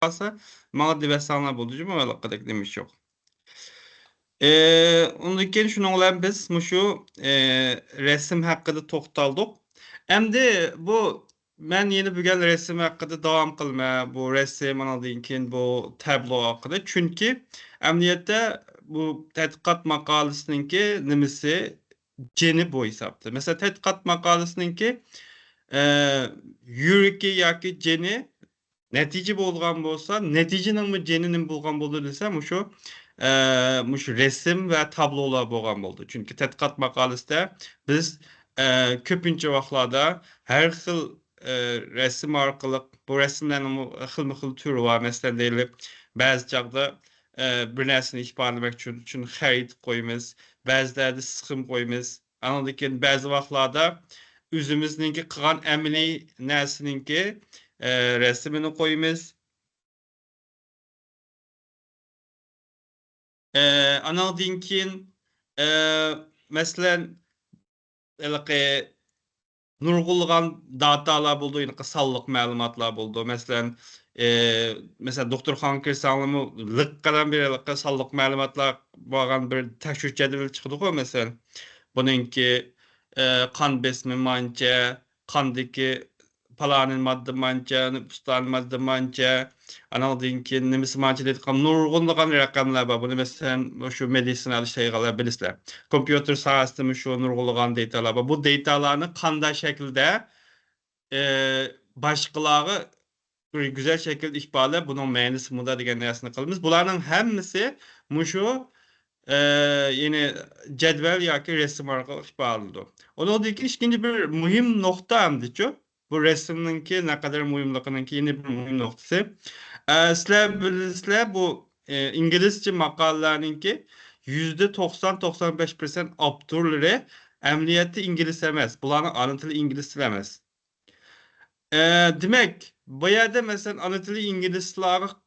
kalsa bana diversanlar bulucu mu alakadek demiş yok. Ondan keyin şunun bilan biz mushu resim haqida to'xtaldik. Endi bu men yeni bo'lgan resim haqida davom qilma. Bu resim andan keyin bu tablo haqida. Chunki amaliyotda bu tadqiqot maqolasininki nimasi jeni bu hisobda. Mesela tadqiqot maqolasininki yuragi yoki jeni natija bo'lgan bo'lsa, natijaning jeninin bo'lgan bo'ldi desam, mushu resim va tablolar bo'lgan bo'ldi. Chunki tadqiqot maqolasida biz ko'pincha vaqtlarda har xil resim orqali bu rasmlarning xilma-xil turi var. Masalan, deylik, ba'zi chaqda bir narsani ifodalamak uchun xarit qo'yamiz, ba'zilarda sixim qo'yamiz. Andan keyin ba'zi vaqtlarda o'zimizningki qilgan amaliy narsaninki resmini koymayız. Anadın keyin mesela nurgulgan datalar buldu, yani sallık malumatlar buldu. Mesela doktorxana kirsanlamı lıqqadan bir sallık malumatlar bağlan bir tekşür cədvəli çıxdı o mesela. Bununki kan besimi manca, kandaki palanın madde manca, nüfustan madde manca, anladın ki nemisi manca dedik ama nurgulluğun rakamlar var. Bunu mesela şu medisinal şeyler bilirler. Kompüter sahasında şu nurgulluğun datalar var. Bu datalarını kanda şekilde başkaları bir güzel şekilde ihbarla bunun mühendisi muda degen nersini kılımız. Bunların hemmisi muşu yine cedvel yoki resim orqali ihbarlandı. Onun da ikinci bir mühim nokta hamdiço. Bu resimninki ne kadar mühimliğininki yine bir mühim noktası. Sizler bilirsizler bu İngilizce makallarınki %90-95% abdurları emniyeti İngiliz emez. Bunların ana tili İngiliz emez. Demek bu yerde mesela ana tili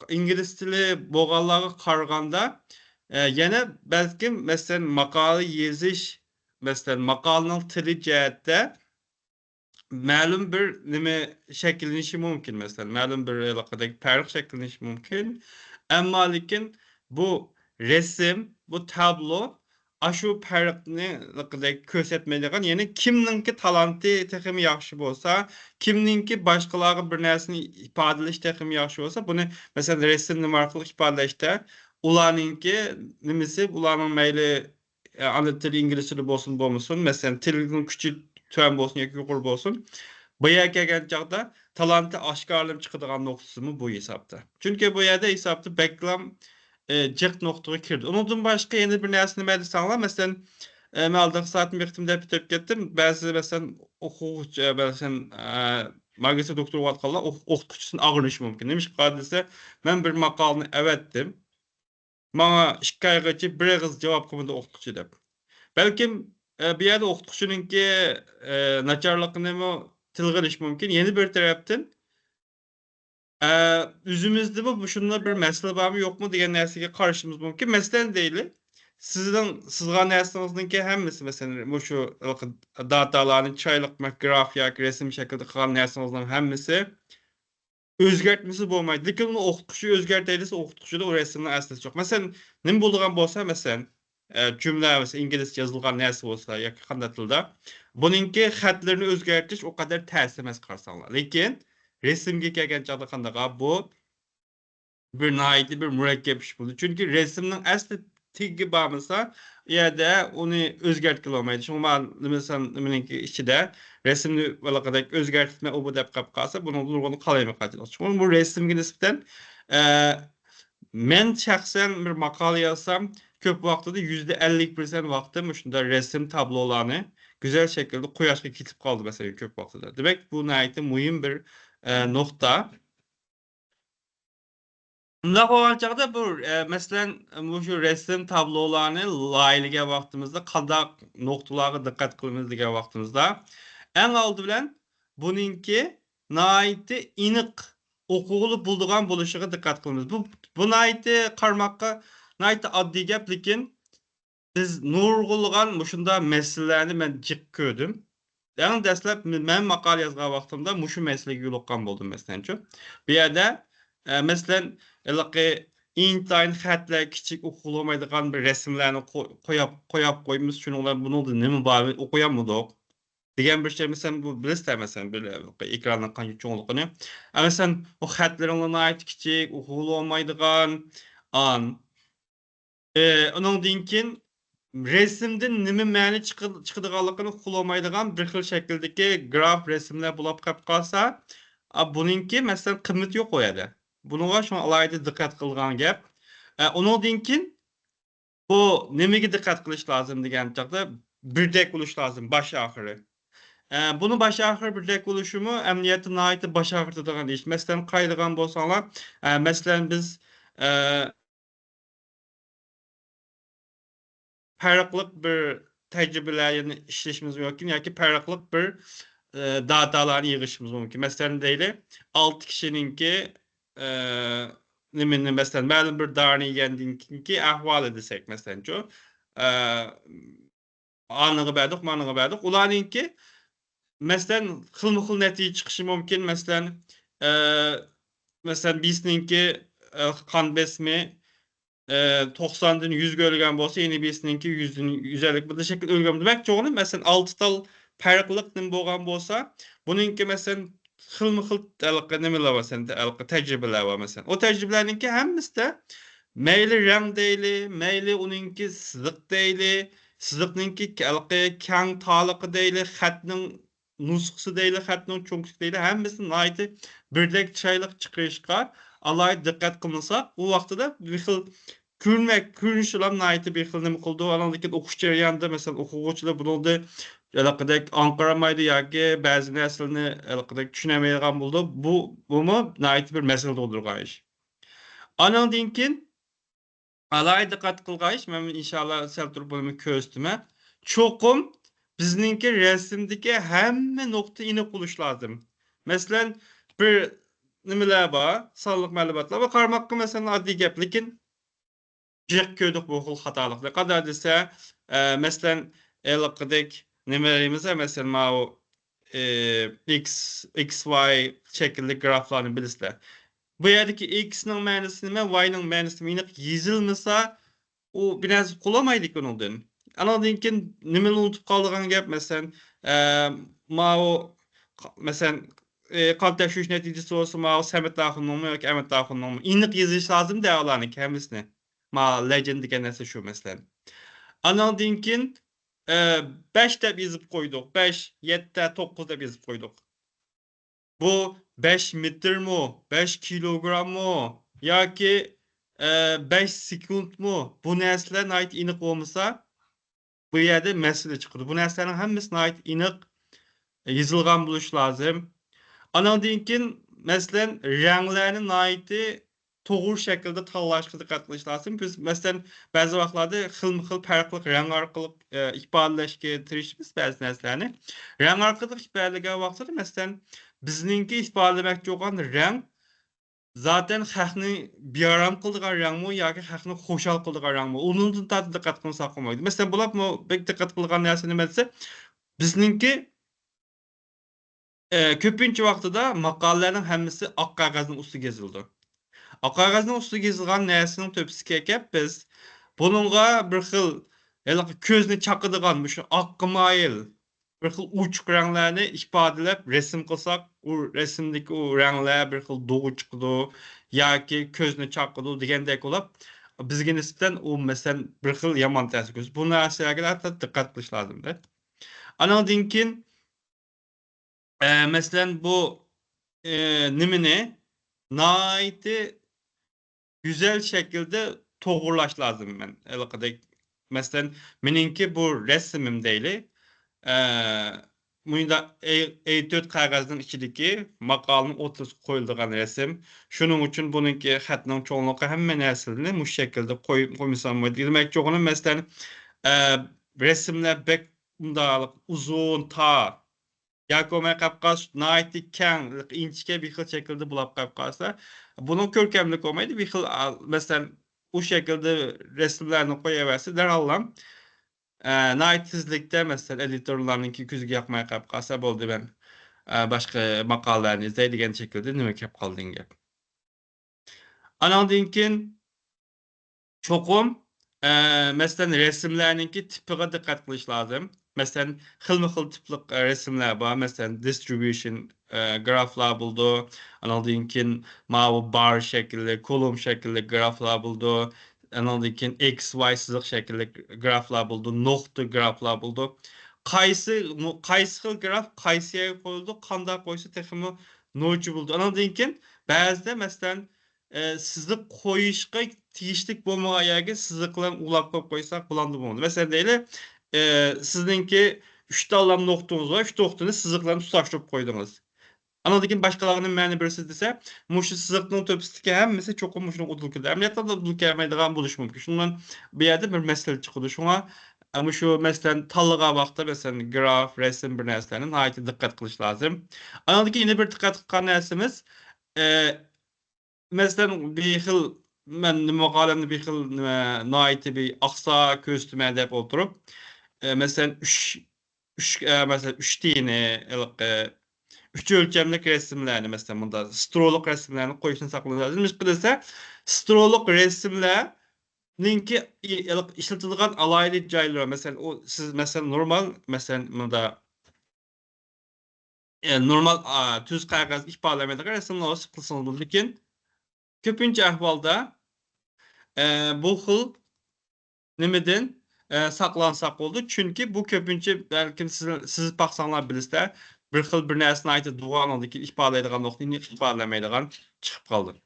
İngiliz tili boğaları karganda yine belki mesela makale yazış mesela makalının tili cihette ma'lum bir nima şekillenishi mumkin mesela ma'lum bir aloqadagi farq şekillenishi mumkin. Ammo lekin bu resim, bu tablo aşu farqni ko'rsatmaydigan, ya'ni kimninki talanti texim yaxshi bo'lsa, kimninki boshqalarga bir narsani ifodalash texim yaxshi bo'lsa, buni mesela resim orqali ifodalashda ularninki nimasi, ularning mayli ana tili ingliz tili bo'lsin bo'lmasin, mesela tilning kuchi tön bolsun yoki yuqori bolsun. Bu yerga kelgan chaqda talanti oshkorlanib chiqadigan noktası mı bu hesapta. Çünkü bu yerde hesapta beklam jiq noqtaga kirdi. Undan başqa yana bir narsani men desanglar, mesela men aldığım saat mektimde bitip ketdim. Ba'zi mesela o'quvchi mesela magistr doktor vatqanlar o'qituvchisini ag'rinishi mumkin. Nima qiladi desa, men bir maqolani avatdim. Bana 2 oygacha bir og'iz javob qilmadi o'qituvchi deb. Belkim bir yerde o'qituvchininki nacharligini tilg'ilish mumkin. Yeni bir tarafdan o'zimizda bu shunda bir masala bormi yo'qmi degan narsaga qarashimiz mumkin. Masalan deylik, sizga narsangizningki hammasi masalan shu datalarni choyliq graf yoki rasm shaklida qilgan narsangizning hammasi o'zgartmasi bo'lmaydi. Lekin uni o'qituvchi o'zgartaydi, o'qituvchida o rasmni aslida yo'q. Masalan, nima bo'lgan bo'lsa, masalan cümle mesela İngilizce yazılgan nersi olsa ya qanday tilda buningki xatlarni o'zgartirish o kadar ters emas qarsanlar. Lekin resimga kelgan chaqda qanday bu bir nihayetli bir murakkab ish bo'ldi. Chunki resimning asli tigi bormasa, u yerda uni o'zgartib olmaydi. Shunga mesela nimaningki ichida resimni valaqadek o'zgartma u bu deb qolib qolsa, buni nurg'uni qalaymi qiladi. Chunki bu resimga nisbatan men şahsen bir makale yazsam köp vaxtıda %50% vaxtım şunda resim tablolarını güzel şekilde quyoshga ketib qoldi mesela köp vaxtıda. Demek bu nihayetde mühim bir nokta. Bunda olan çağda bu mesela bu şu resim tablolarını layiliga vaxtımızda qandaq noktalarga diqqat qilamiz degan vaxtımızda en aldı bilen buningki nihayetde iniq o'quvli bulduğan buluşuğa dikkat qilamiz. Bu nihayetde qarmoqqa nihayetde oddiy gap, lekin biz nurg'ulg'an shunda masalalarni men jiq ko'rdim. Yani dastlab men maqola yozgan vaqtimda mushu masalaga yo'liqqan bo'ldim masalanchu. Bu yerda Meselen, intayin xətlər, kiçik oxunulmaydigan bir resimlerini koyap şunlar bunun da nima bar okuyanmadık degan bir şey mesela bu bilirsən mesela böyle ekranın qancha çoğunluğunu. Mesela o xətlərin ait kiçik oxunulmaydigan an. Onun dinkin resimden nima ma'ni chiqadiganligini uqulamaydigan bir xil shakldagi graf resimlar bo'lib qolib qolsa, buningki masalan qiymati yo'q u yerda. Bunga shuni alohida diqqat qilgan gap. Undan keyin bu nimaga diqqat qilish lozim degan chaqda birdek bo'lish lozim bosh oxiri. Bunu baş ahir birdek bo'lishimi amniyatni nihoyatda bosh og'ritadigan ish. Masalan, qaydigan bo'lsanglar, masalan biz farklı bir tecrübelerini işleşimiz mümkün ya ki farklı bir datalarını yığışımız mümkün. Mesela değil 6 kişininki mesela məlum bir darını yiyəndinki ahval edesek mesela şu anlığı bədik, manlığı bədik. Ularınki mesela xilma-xil nəticə çıxışı mümkün. Mesela bizninki kan besmi 90'dan 100 görülgen bolsa yeni birisininki 100'dün 150 bu da şekilde ölgem demek çoğunu mesela 6 tal farklılık nim bolgan bolsa bununki mesela xilma-xil nimeler var sende tecrübeler var mesela. O tecrübelerinki hemmisi de meyli reng deyli, meyli onunki sızık deyli, sızıkninki kang talıqı deyli, xatning nusxası deyli, xatning çoğunluğu deyli, hemmisi naiti birdek çaylık çıkışqa alayı dikkat kılınsa o vaxtda da bir xil Kürnüşülam naiti bir xil nima qildi. Anandakin o'qish jarayonida mesela o'quvchilar buningda alaqadek anqaramaydi yoki ba'zi narsalarni alaqadek tushunamaydigan bo'ldi. Bumi naiti bir masala tug'dirgan ish. Anandan keyin alayda diqqat qilgan ish, men inshaalloh sal turib buni ko'rsatma. Cho'qim bizninki rasmdagi hamma nuqta aniq bo'lish lozim. Masalan, bir nimalar bor, sonliq ma'lumotlar va qarmoqqa masalan oddiy gap, lekin Jek köydük bu xil hatalıqlar. Qadar dese, məsələn, elaqadək nümerərimizə, məsələn, o X, Y şəkilli qraflarını bilirsizlər. Bu yerdeki X'nin mənası nima, Y'nin mənası nima yazılmasa, o biraz qulamaydık ondan. Anladın ki, niməni unutub qaldığın gap, məsələn, o, məsələn, qalb təşviş nəticəsi olsa, o Səmət daxilin olma, yoki Əmət daxilin olma. İniq yazış lazım da olarını, kəmisini. Legend degan narsa shu masalan. Andan keyin 5 deb yozib qo'ydik. 5, 7, 9 deb yozib qo'ydik. Bu 5 metrmi, 5 kilogrammi yoki 5 sekundmi? Bu narsalar nihoyat aniq bo'lmasa, bu yerda masala chiqadi. Bu narsalarning hammasi nihoyat aniq yozilgan bo'lishi lozim. Andan keyin masalan ranglarni nihoyat to'g'ri shaklda tanlashga diqqat qilish lozim. Biz masalan ba'zi vaqtlarda xilma-xil farqli rang orqali ifodalashga tirishamiz ba'zi narsalarni. Rang orqali ifodalagan vaqtda masalan bizningki ifodalamoqchi bo'lgan rang zaten xalqni bearam qiladigan rangmi yoki xalqni xushal qiladigan rangmi? Undan tatib diqqat qilsak bo'lmaydi. Masalan, bular bek diqqat qilgan narsa nima desa, bizningki ko'pincha vaqtida maqolalarning hammasi oq qog'ozning ustiga yozildi. Qog'ozning ustiga yozilgan narsaning to'pisiga kelib biz buningga bir xil ko'zni chaqadigan shu oqqa moyil bir xil uchuq ranglarni ifodalab rasm qilsak, u rasmdagi u ranglar bir xil dog'i chiqadi yoki ko'zni chaqadi degandek bo'lib, bizga nisbatan u masalan bir xil yomon ta'sir ko'rsatadi. Bu narsalarga diqqat qilish lozimda. Andan keyin masalan bu nimani nihoyatda güzel şekilde to'g'irlash lazım men. Masalan, meninki bu resmim deyli. Bunda A4 qog'ozning ichidagi maqolaning o'rtasiga qo'yilgan rasm. Shuning uchun buningki xatning cho'nliqi hamma narsani bu shaklda qo'ymasa bo'lmaydi. Demak, cho'g'ini masalan, rasmlar bek undaq uzun ta yoki olmay qolib qolsa, nihoyatda keng, inchga bir xil shaklda bo'lib qolib qolsa, bunun ko'rkamlik olmaydi. Bir xil masalan u shaklda rasmlarni qo'yaversa, darallam nihoyat tezlikda masalan editorlarninki ko'ziga yoqmay qolib qolsa bo'ldi, men boshqa maqolalarni izlaydigan shaklda nima kelib qolding gap. Anandan keyin çokum mesela resimlerinki tipine dikkat kılış lazım. Mesela xilma-xil tiplik resimler var. Mesela distribution graflar buldu. Anandan keyin mavi bar şekilli, kolum şekilli graflar buldu. Anandan keyin X, Y sızık şekilli graflar buldu. Nokta graflar buldu. Kaysı xil graf kaysiye koyuldu. Kanda koysa teximi nocu buldu. Anandan keyin bazıda mesela sızık koyuşqa tiyişlik bolmagan yerge sızıklarını ulap koyup koysak bulandı bolmalı. Mesela deyli, sizinki 3 talam noktanız var. 3 noktanı sızıklarını tutaştırıp koydunuz. Anadaki başkalarının məni birisi dese, muşu sızıqның töpüstüki hemmisi çok muşun udul kirdi. Əməliyyatda da udul kirməydiğən buluş mümkün. Şundan bir yerde bir mesele çıkıdı. Şuna, ama şu mesela tallığa vaxtda mesela graf, resim bir nəslənin hayati dikkat kılış lazım. Anadaki yine bir dikkat kılan nəsimiz, mesela bir xil mən məqaləmdə bir xil naiti bir aqsa köstümə dep oturup mesela 3 mesela 3 tane üç ölçemlik resimlerini mesela bunda stroluk resimlerini koyuşunu saklanacağız. Biz bilirse stroluk resimlerinki işletilgan alaylı cayları mesela o siz mesela normal mesela bunda normal tüz kağıt ifadelemede resimler olsa kılsınız. Lakin köpünce ahvalda bu xil nimeden saklansak oldu. Çünkü bu köpünçe belki siz baksanlar bilirsiniz bir xil bir nəsini aytı duan oldu ki ifade edilen noktayı ifadelemeydiğen çıkıp kaldı.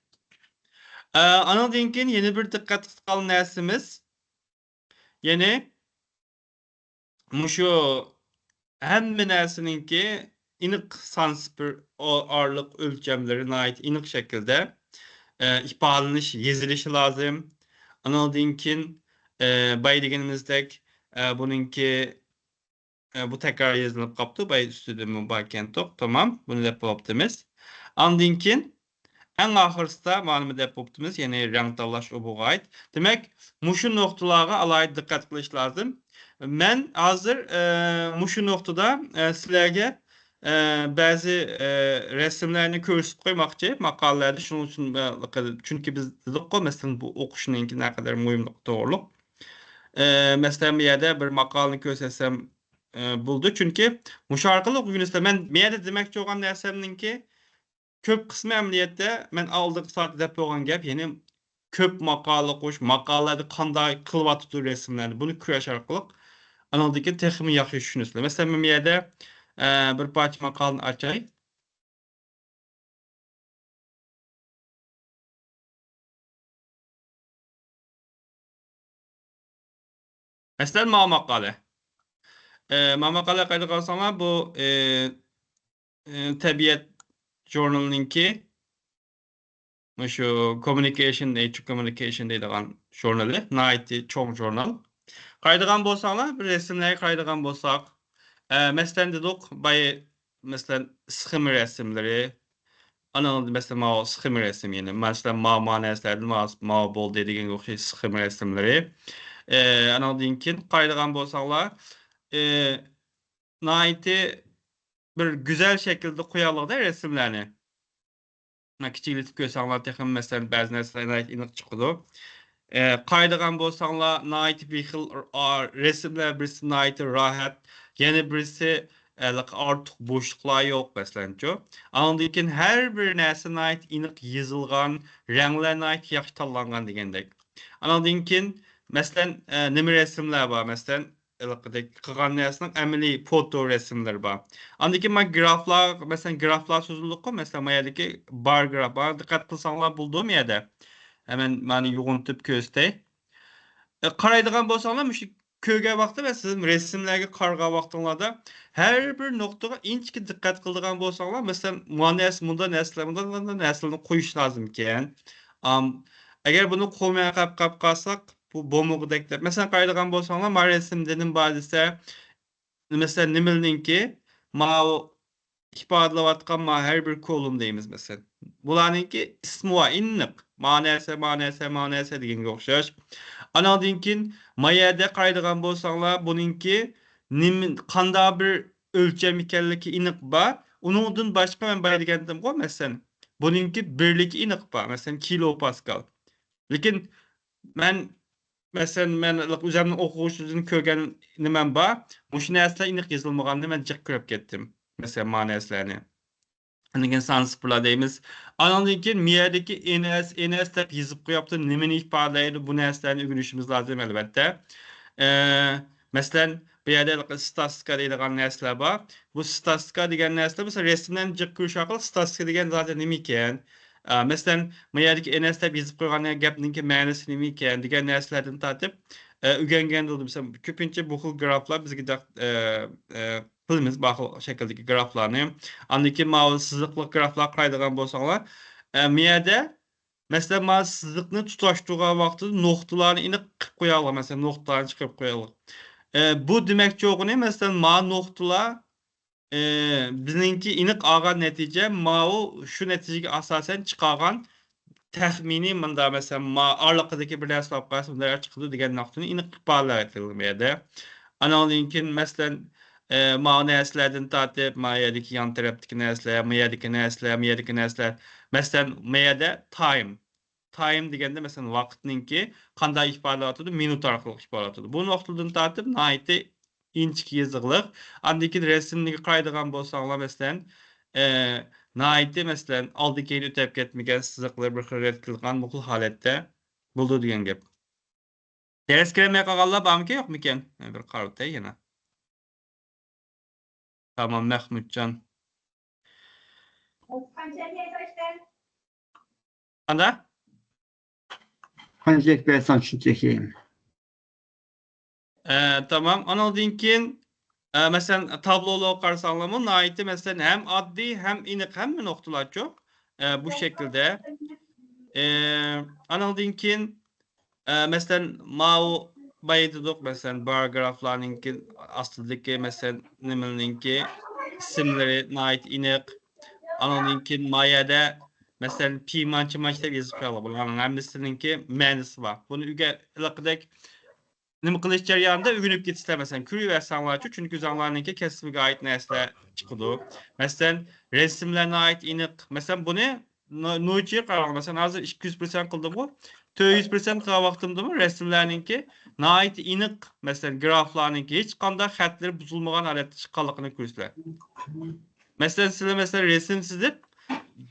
Anadan keyin yeni bir dikkat kılan nəsimiz yeni muşu hemme nəsininki inik sanspir ağırlık ölçemlerine ait inik şekilde ifadeleniş, yazılışı lazım. Anadan keyin baydegenimizdek bununki bu tekrar yazılıp kaptı. Bay üstüdümü backend yok. Tamam. Bunu da yaptığımız. Anadan keyin en ahırsta malum dep optimiz yeni renk talaş obuğa ait. Demek muşu noktalara alayı dikkat kılış lazım. Men hazır muşu noktada sizlerge bazı resimlerini körsüp koymakçı makalelerde şunun için çünkü biz dedik ko mesela bu okuşununki ne kadar mühim doğruluk. Mesela bir yerde bir makalını körsetsem buldu çünkü muşarkılık günüste men bir yerde demekçi olan dersemninki köp kısmı emniyette men aldıq saat dep boğan gap yeni köp makale koş makalada kanday kılva tutur resimlerini bunu küreş arkalık analdaki texmi yaxşı düşünürsün. Mesela men bir yerde bir parça makalını açay. Mesela ma makale. Ma makale kaydı kalsana bu Tabiat Journal'ınki şu Nature Communication deydiğen jurnali. Naiti çoğun jurnal. Kaydıgan bolsaňlar bir resimleri kaydıgan bolsak, meselen dedik bay meselen schema resimleri, analadı mesela ma schema resim yani. Mesela ma näslerdi ma bol dediğin oxşay schema resimleri. Analadyň kin kaydıgan bolsaňlar, naiti bir güzel şekilde koýarlar resimlerini. Kiçilik gösterler texim mesela bazı näslerine inik çıkdy. Kaydıgan bolsaňlar naiti bir xil resimler birisi naiti rahat, yeni birisi artık boşluklar yok meslenço. Andan keyin her bir näse ait inik yazılgan, reňlerine ait ýaşy tanlangan degendek. Andan keyin meselen nime resimler bar meselen kılgan näsiniň ämeli foto resimleri bar. Andan keyin ma graflar meselen graflar sözlükko mesela ýerdeki bar graf bar dikkat kılsaňlar bulduğum ýerde hemen mani ýuguntyp köstey. Karaydıgan bolsaňlar müşik köge wagtda we siz resimlerge karga wagtyňlarda her bir noktaga inçiki dikkat kıldygan bolsaňlar mesela muannes munda näsler näslini koýuş lazım eken. Eger bunu koýmaýan kap kalsak bu bomugdek dep. Mesela karaydıgan bolsaňlar ma resimdenin bazısı mesela nimelinki ma ipadalavatkan ma her bir kolum deyimiz mesela. Bularınki ismi wa innik. Manese degen okşaş. Anadinkin mayada kaydıgan bolsaňlar bununki kanda bir ölçem ikenligi inik ba. Onundan başka men bay degendim go mesela. Bununki birlik iniq var. Mesela kilopascal. Lekin ben mesela men üzerine okuyuşunu kögen nimen var. Muş näsler iniq yazılmaganını men jiq körüp kettim. Mesela manaslarını. Andan sansıpla deyimiz. Andan keyin miyadaki NS dep yazıp koyaptı. Nimeni ifadelaydi bu näslerni öğrenişimiz lazım elbette. Mesela bir yerde statistika deyilgan näsler var. Bu statistika degan näsler mesela resimden jiq görüş arqalı statistika degan zaten nima ekan? Mesela bu yerdeki NS dep yazıp koygan gapninki ma'nosi nima ekan degan näslerden tatip öğrengen oldu. Mesela köpünçe bu xil graflar bizge qılmız bu şekildeki graflarni. Andaki mavi sızıklık graflar qaydıgan bolsaňlar, miyade mesela ma sızıkны tutaşdırgan wagtda noktalarni iniq qyp koýarlar, mesela noktalarni çıkıp koýarlar. Bu demek jogony mesela ma noktalar bizninki iniq algan netije mao şu netijege asasen çıkargan tahmini mında mesela ma arlyqdaki bir näse bolup galsa bunlar çykdy degen noktany iniq ipadeler etilmedi. Analinkin mesela ma näslerden tatyp ma ýerdeki yan tarapdaki näsler, ma ýerdeki näsler, ma ýerdeki näsler. Mesela ma ýerde time degende mesela wagtninki kanday ifade atdy, minut arkaly ifade atdy. Bu noktadan tatyp naýty inçiki ýazyklyk. Andaki resimni qaydygan bolsaňlar mesela naýty mesela aldykeýin ötep ketmegen sızyklar bir hırret kılgan bu haletde buldu diyen gep. Ders kiremeye kagallar barmyky ýokmiken? Bir karapdy ýene. Tamam Mehmutcan. Anda? Ancak ben sana şunu çekeyim. Tamam. Ondan keyin mesela tablolu okarsanlamı naýty mesela hem addi hem iniq hem mi noktalar çok. Bu şekilde. Ondan keyin mesela mao baydydyk mesela paragraflarynki aslydaki mesela nimeninki isimleri naýt iniq. Ondan keyin maýada mesela pimançy maçda ýazyp koýarlar. Bularnyň hemmesininki mänisi bar. Bunu üge ylykdek nima qilish jarayonida öňünüp gitişler mesela küri bersanlar üçin çünki zanlarynki kesimiga aýt näsler çykydy. Mesela resimlerine aýt iniq. Mesela bunu noýçy garaň. Mesela hazır 200% kıldım bu. 400% gala wagtymdymy resimlerninki naýt iniq. Mesela graflarninki hiç kanda hatları buzulmagan halatda çykanlygyny görürsler. Mesela sizler mesela resim sizip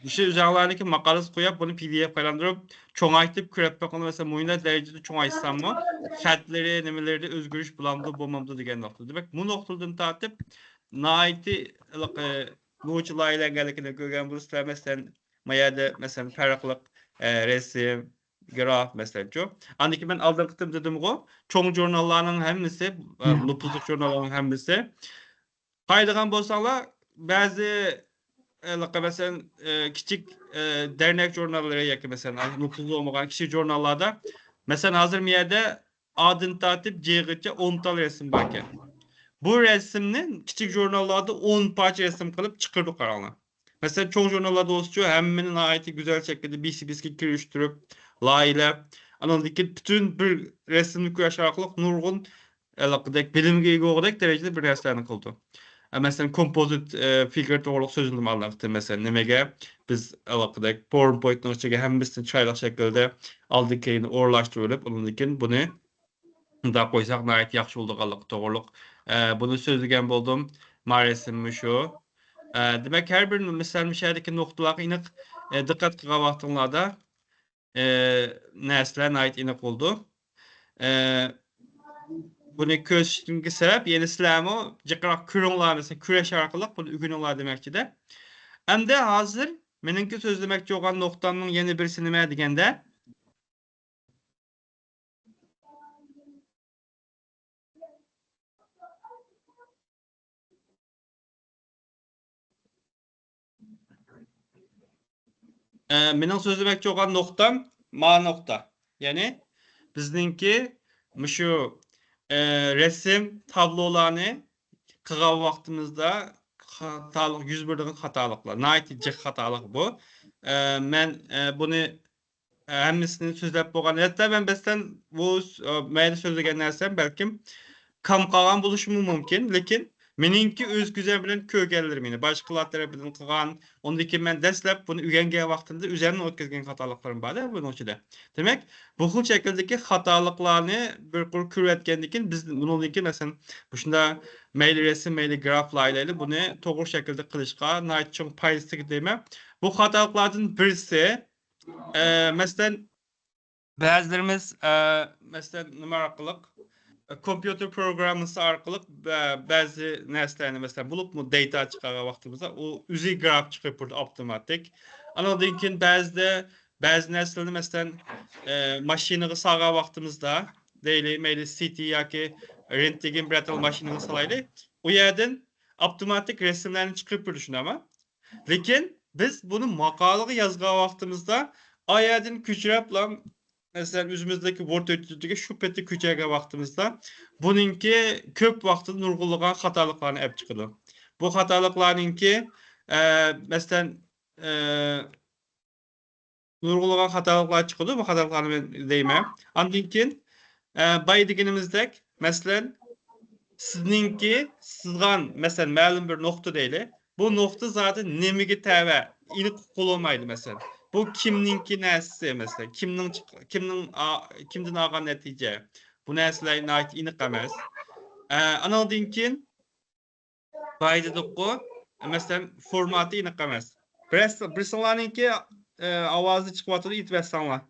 şu üzerlerindeki makalası koyup bunu PDF aylandırıp çoğaytıp küretmek onu mesela muayene derecede çoğaytsam mı şartları nemeleri özgürüş bulamdı bulmamdı diyen nokta. Demek bu noktadan tatip naiti noçulayla gelikine görgen bu sıra mesela mayada mesela farklılık resim graf mesela çok. Andaki ben aldırktım dedim o. Çoğu jurnallarının hemmisi, nüfuzluk jurnallarının hemmisi. Kaydıgan bolsalar bazı mesela kiçik dernek jurnallara yakın mesela nüfuzlu olmayan kişi jurnallarda mesela hazır bir yerde adın tatip cığıca 10 tal resim varken. Bu resimnin küçük jurnallarda 10 parça resim kılıp çıkırdık karanlığa. Mesela çoğu jurnallarda oluşuyor hemminin ayeti güzel şekilde biski kiriştirip layla analdaki bütün bir resimlik yaşarlılık nurgun bilimge ýygy derecede bir resimlerini kıldı. Mesela kompozit figür doğruluk sözlüm anlattı mesela nemege biz alakadaki PowerPoint noçaga hemmisini çaylak şekilde aldık keyini orlaştırılıp onun için bunu da koysak nayet yaxşı boldygalyk doğruluk. Bunu sözlügen boldum. Maresim şu. Demek her bir mesela müşahedeki noktalara iniq dikkat kılgan wagtlarda näsler nayet iniq oldu. Bunu köşkünki sebep yenislämi jykyrak küreňler mesela küreş arkalyk bunu ügünüňler demekçide. Hem-de hazır meninki sözlemekçi olan noktamyň yeni birisi nime degende meniň sözlemekçi olan noktam ma nokta. Yani bizninki şu resim tablolaryny kıgav wagtymyzda hatalyk 101 hatalyklar. Naýty jyk hatalyk bu. Men bunu hemmisini sözlep bolgan. Hatta ben besden bu meýde sözlegen närsem belkim kam kalan buluşumu mümkin. Lekin Meninki öz güzel bilen kögellerim yine. Başkalar tarafından kılgan. Ondaki men deslep bunu ügenge vaktinde üzerine ötközgen hatalıklarım var da bunun içinde. Demek bu xil şekildeki hatalıklarını bir kur küretkendikin biz bununki mesela bu şunda mail resim, mail grafla ile bunu doğru şekilde kılışka nait çok paylaştık deme. Bu hatalıklardan birisi mesela bazılarımız mesela numarakalık kompüter programısı arkalık bazı nesnelerini mesela bulup mu data çıkara vaxtımızda o üzü graf çıkıp burada otomatik. Anladığın ki bazı nesnelerini mesela maşini sağa vaxtımızda değil meyli CT ya ki rentgen brattle maşini salaylı. O yerden otomatik resimlerini çıkıp burada ama. Lakin biz bunu makalığı yazga vaxtımızda ayadın küçürepla mesela üzümüzdeki Word ötüdüki şu peti küçüğe vaxtımızda bununki köp vaxtı nurgulluğun hatalıklarını ep çıkıdı. Bu hatalıklarınki mesela nurgulluğun hatalıklar çıkıdı. Bu hatalıklarını ben deyimem. Andinkin baydiginimizdek mesela sizinki sızgan mesela ma'lum bir nokta değil. Bu nokta zaten nemigi teve ini kullanmaydı mesela. Bu kimninki näsi mesela. Kimden algan netice. Bu näsiler ait ini emas. Anadın kin baydı dokku mesela formatı ini emas. Brislanınki avazı çıkmatıdı itvesanlar.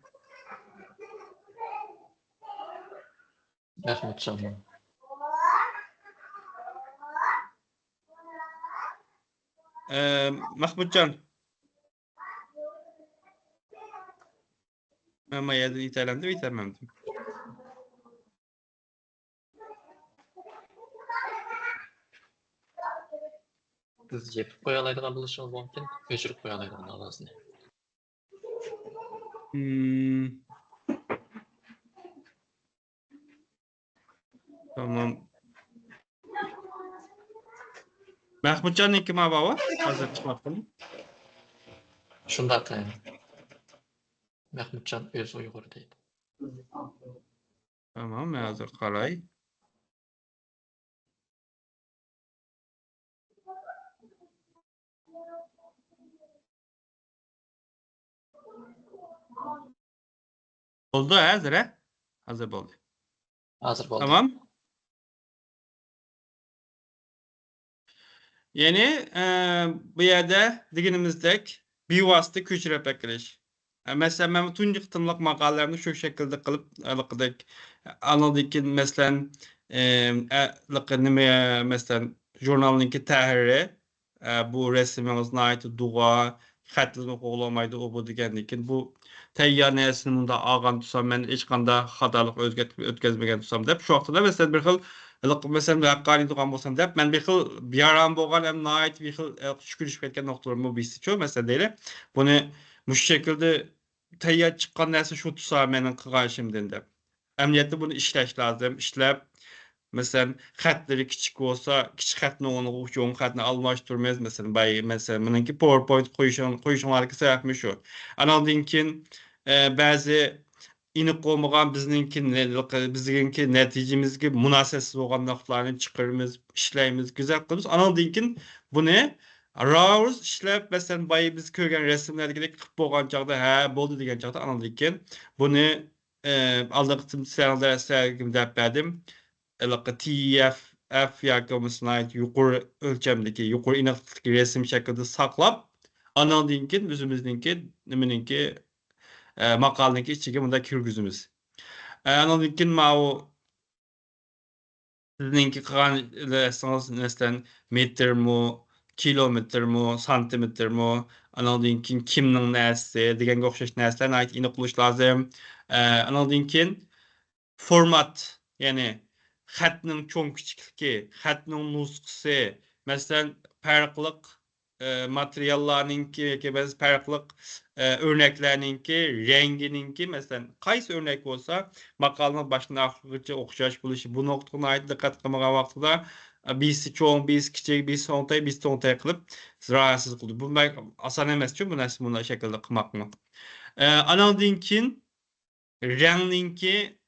Rahmetcan. Mahmutcan. Ama ya da itelendim itemedim. Siz yapıp koyalaydıgan buluşunuz mümkün. Öçürüp koyalaydıgan ağzını. Tamam. Mahmutcan'ınki mi baba? Hazır çıkmadım. Şunda atayın. Mahmutcan öz Uygur deydi. Tamam, ben hazır qalay. Oldu hazır he? Hazır oldu. Hazır oldu. Tamam. Yeni bu yerde diginimizdek bir vasıta küçürep ekleş. Mesela ben bütün yıktımlık makalelerini şu şekilde kılıp alıqdık. Anladık ki mesela mesela jurnalınki tahiri bu resimimizin ait dua xatlı oğlamaydı o bu degendikin bu teyyar nesinin de ağan tutsam ben hiç kanda hatalık ötközmegen tutsam dep şu vaxtada mesela bir xil mesela haqqani tuğan bolsam dep men bir xil biyaran bolgan hem nait bir xil şükürüşüp ketken noktalarımı bilsi ço mesela değil. Bunu bu şekilde teyyar çıkan näse şu tutsam menin qılgan işimden dep. Emniyette bunu işleş lazım. İşlep mesela xatları kiçik olsa kiçik xatni onu çoğun xatni almaştırmaz mesela bay mesela meniki PowerPoint koyuşanlar ki sebepmi şu. Analdınkin bazı inik olmagan bizninki neticemizki münasebesiz olgan noktalarını çıkarımız, işleyimiz, güzel kılımız. Analdınkin bu ne? Raus işlep mesela bayı biz körgen resimlerdeki kıp bolgan çağda ha boldu degen çağda analdınkin bunu aldığım senelerde sergim dep berdim. TF yakamısına ait yukarı ölçemdeki, yukarı inaklıktaki resim şekilde saklap, analdığınki, bizimizdeki, nemininki, makalinki içine bunda kürgüzümüz. Analdığınki mao, sizinki kılan resiniz neslen metre mu, kilometre mu, santimetre mu, analdığınki kimnin näsi, degen okşaş näslerine ait inaklıç lazım. Analdığınki format, yani xatning çoğun kiçikligi, xatning nusxası, mesela farklılık materiallarninki yoki biz farklılık örneklerninki, rengininki mesela qaysi örnek olsa maqalaning başına axırıca oxşaş buluşı bu noktaga ait diqqat qilmagan vaqtida birisi çoğun, birisi kichik, birisi o'ntay, birisi to'ntay qilib rahatsız qildi. Bu asan emas-ku bu narsa bunday shaklda qilmoqni. Anandan keyin rangninki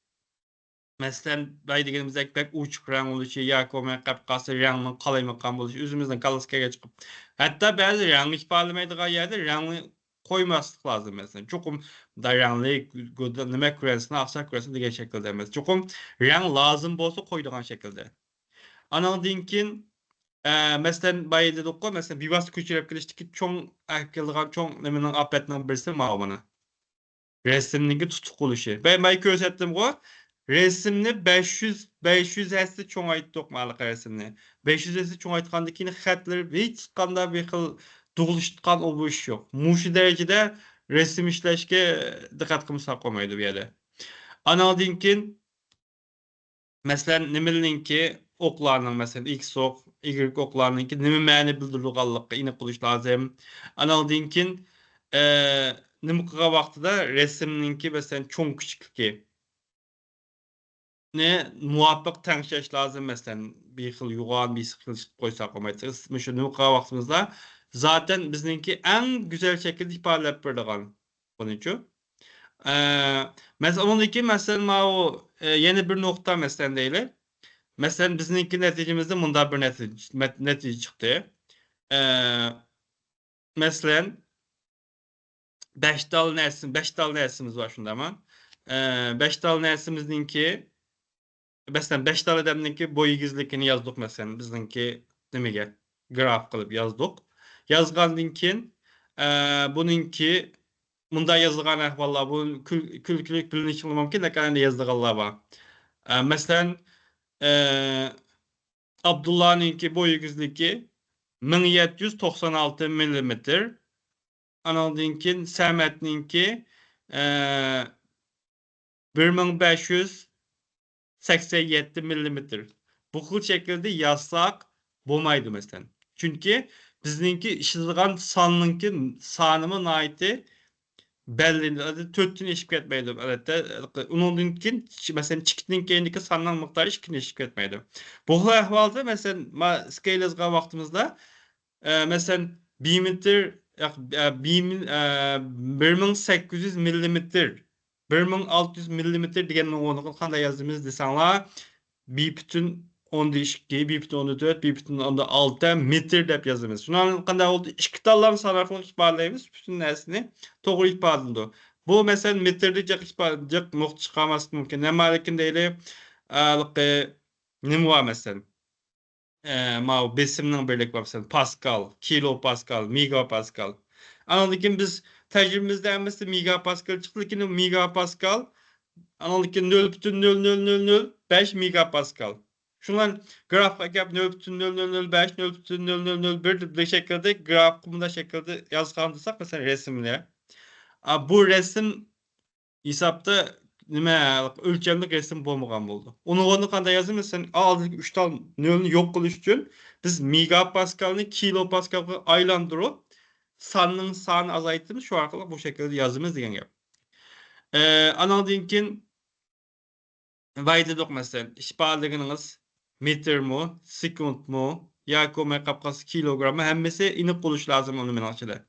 Mesela baydigimizde pek uçuk rang oluşu, yakome kapkası rangın kalaymakan oluşu, üzümüzden kalıskaya çıkıp. Hatta bazı rang ifadelemeydikleri yerde rangı koymaslık lazım mesela. Çokum da ranglı nime küresine, aksak küresine diye şekilde mesela. Çokum rang lazım bolsa koyduğun şekilde. Anadinkin mesela bayı dedik ko, mesela bivas küçülüp geliştik çoğun akıllıgan çoğun neminin apetinin birisi mağabını. Resimdeki tutuk oluşu. Ben bayı gösterdim ko. Resimni 500 hesli çoğayttık malık resimni. 500 hesli çoğaytkandıkini xatları hiç kanda bir xil doğuluştukan o bu iş yok. Muşu derecede resim işleşke dikkat kımsa koymaydı bir yere. Analdinkin mesela nimelinki oklarının mesela X ok, Y oklarınınki nime məni bildirilganlığı ine kılıç lazım. Analdinkin nime kıga vaxtıda resimninki mesela çoğun küçüklüğü. Ne muvaffak tanışış lazım mesela bir xil yuğan bir xil koysak olmayacak. Mesela nime kıga vaxtımızda zaten bizninki en güzel şekilde ifadelep berdigan. Bunun için. Mesela onunki mesela o yeni bir nokta mesela değil. Mesela bizimki neticemizde bunda bir netice çıktı. Mesela 5 dal nersimiz var şunda ama. 5 dal nersimizdinki mesela 5 dal edemdinki boyu gizlikini yazdık mesela bizimki demege graf kılıp yazdık. Yazgandinkin bununki bunda yazılgan ahvallar bu külkülük bilinç mümkün ne kadar yazdıqlar var. Mesela Abdullah'ınki boyu gizliki 1796 milimetre. Anadinkin Samet'ninki 1587 milimetre. Bu xil şekilde yazsak bolmaydı mesela. Çünkü bizninki işilgan sanınki sanımın aiti belli. 4'ünü eşlik etmeydi. Onunkin mesela çıktınkindeki sanılan miktarı eşlik etmeydi. Bu xil ahvalda mesela scale yazgan vaxtımızda mesela 1 metre 1800 milimetre 1600 milimetre degenin onu qanday yazdığımız desanlar 1,12, 1,14, 1,6 metre dep yazımız. Şundan qanday oldu? İki tallarını sanarfılık ifadelayımız. Bütün nersini doğru ifadında. Bu mesela metrede jak ifade, nokta çıkaması mümkün. Ne malikin değil, ne var mesela? Ma besimning birlik var mesela Pascal, kilopascal, megapascal. Analikin biz tecrübemizden mesela megapascal çıktı ki megapascal analikin 0,00005 megapascal. Şundan grafika gap 0,0005, 0,0001 bir şekilde graf kumunda şekilde yazgandırsak mesela resimle. Bu resim hesapta nima ölçemlik resim bolmagan boldu. Onu qanday yazdım sen aldıq 3 tal nölni yok qilish uchun biz megapaskalni kilopaskalga aylantirib sanning sani azaytib şu orqali bu şekilde yazımız degan gap. Anadinkin vaydidik mesela işbaliğiniz metr mu, sekund mu, yoki kapqası kilogramı hemmesi iniq qilish lazım onu menaqçıda.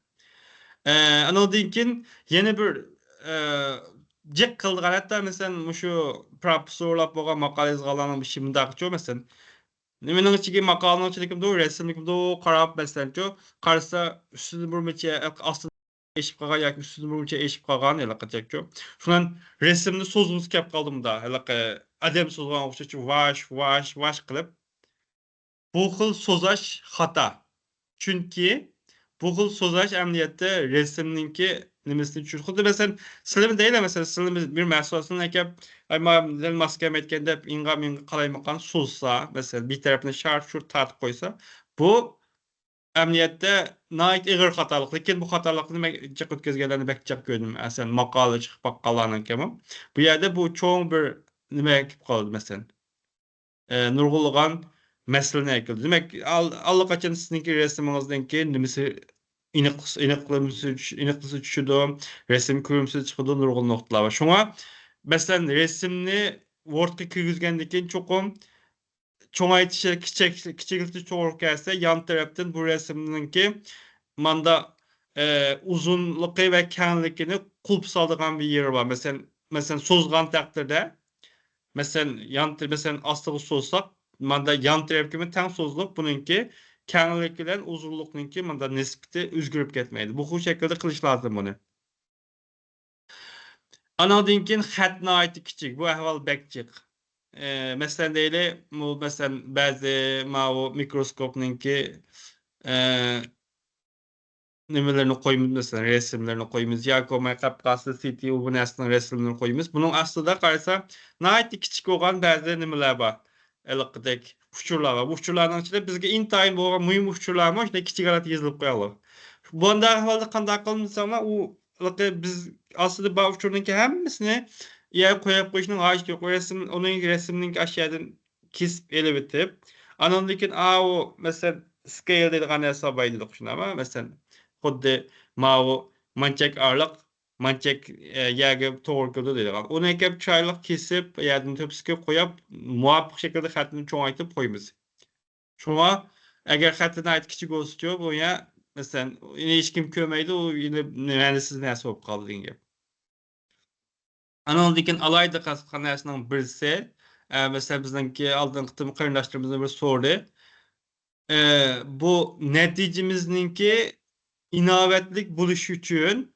Anadinkin yeni bir Jack kıldıgan hatta mesela şu professorlap bolgan makale yazganlarning bir şey mundaqçı mesela mening içigi maqalaning içindeki bu resimlik bu qarab mesela şu qarsa üstüne bir meçe aslında eşip qalgan yoki üstüne bir meçe eşip qalgan ela qachakçı. Şundan resimni sozgumuz kep qaldım da ela adam sozgan oxşaçı vaş qilib bu xil sozash xata. Çünkü bu xil sozash emniyette resimninki nimesini düşür. Xuddi mesela silimi değil mesela silimi bir mahsulasını ekip maskeme etkende inga qalaymakan sozsa mesela bir tarafını şur tartıp koysa bu emniyette nait igir xatalık. Lekin bu xatalıkni men jiq ötközgenlerini bek jiq gördüm. Mesela maqala chiqib baqqanlarning kemi. Bu yerde bu çoğun bir nima ekip qaldı mesela. Nurgulgan meselene ekildi. Demek allaqachon sizningki resmingizningki nimasi iniqlisi tushidi, resim ko'rimsiz chiqadi, nurgul nuqtalar bor. Şoňa masalan resimni Wordga kirgizgandan keyin cho'qim cho'ngaytirish kichikirtish to'g'ri kelsa, yan tarafdan bu resimninki manda uzunluğu ve kengliğini kulp saldıgan bir yeri var. Mesela sozgan takdirde Mesela astığı sozsak, manda yan tarafı teng sozulup bununki kenglik bilen uzunluknunki manda nispeti özgürüp ketmeydi. Bu şekilde kılış lazım bunu. Anadın keyin xatni ayti kichik. Bu ahval bekçik. Mesela deyli, bu mesela bazı o mikroskopnunki nimelerini koyumuz mesela resimlerini koyumuz ya koyma kapkası CT bu nesnenin resimlerini koyumuz. Bunun aslında karşısa nait küçük olan bazı nimeler var. Elikdek uçurlar var. Bu uçurlardan içinde bizge intayın bu mühim uçurlar var. İşte küçük alat yazılıp koyalım. Bunda ahvalda kandak kılmış ama o biz aslında bu uçurunki hemmisini ya koyup koyuşunun ağaç yok. O resim, onun resminin aşağıdan kesip ele bitip. Anondikin o mesela scale dediğin hesabaydı şuna ama mesela xuddi mavu manchak arliq manchak yaga to'g'ri keldi deydigan. Uni kelib choyliq kesib, yerdan tepsiga qo'yib, muvofiq shaklda xatni cho'ngaytib qo'yamiz. Shunga agar xatni ayt kichik bo'lsa-chi, bu ya masalan, hech kim ko'rmaydi, u yine ma'nisiz narsa bo'lib qoldi degan gap. Andan keyin alayda qasqanasining birisi, mesela bizningki oldingi qitim qarindoshlarimizni bir so'rdi. Bu neticemizningki inovatlik bo'lishi uchun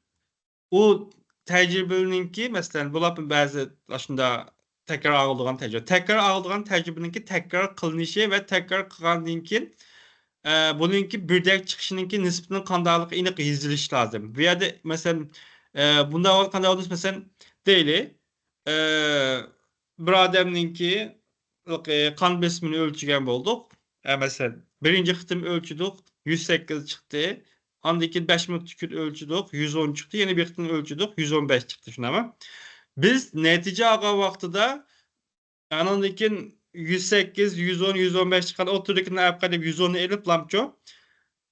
u tecrübeninki mesela bular bazı aslında tekrar ağıldığan tecrübe. Tekrar ağıldığan tecrübeninki tekrar kılınışı ve tekrar kılındığın keyin bununki birdek çıkışınınki nispetinin kandarlık iniq yazılış lazım. Bir yerde mesela bunda kandarlık olduğunuz mesela değil. Bir adamınki kan besimini ölçügen bulduk. Mesela birinci kıtım ölçüdük 108 çıktı. Andaki 5 minut tükür ölçüdük 110 çıktı. Yeni bir kıtım ölçüdük 115 çıktı şuna ama. Biz netice ağa vaxtıda anandaki 108, 110, 115 çıkan oturdukini yapkadıp 110'u elip lamço.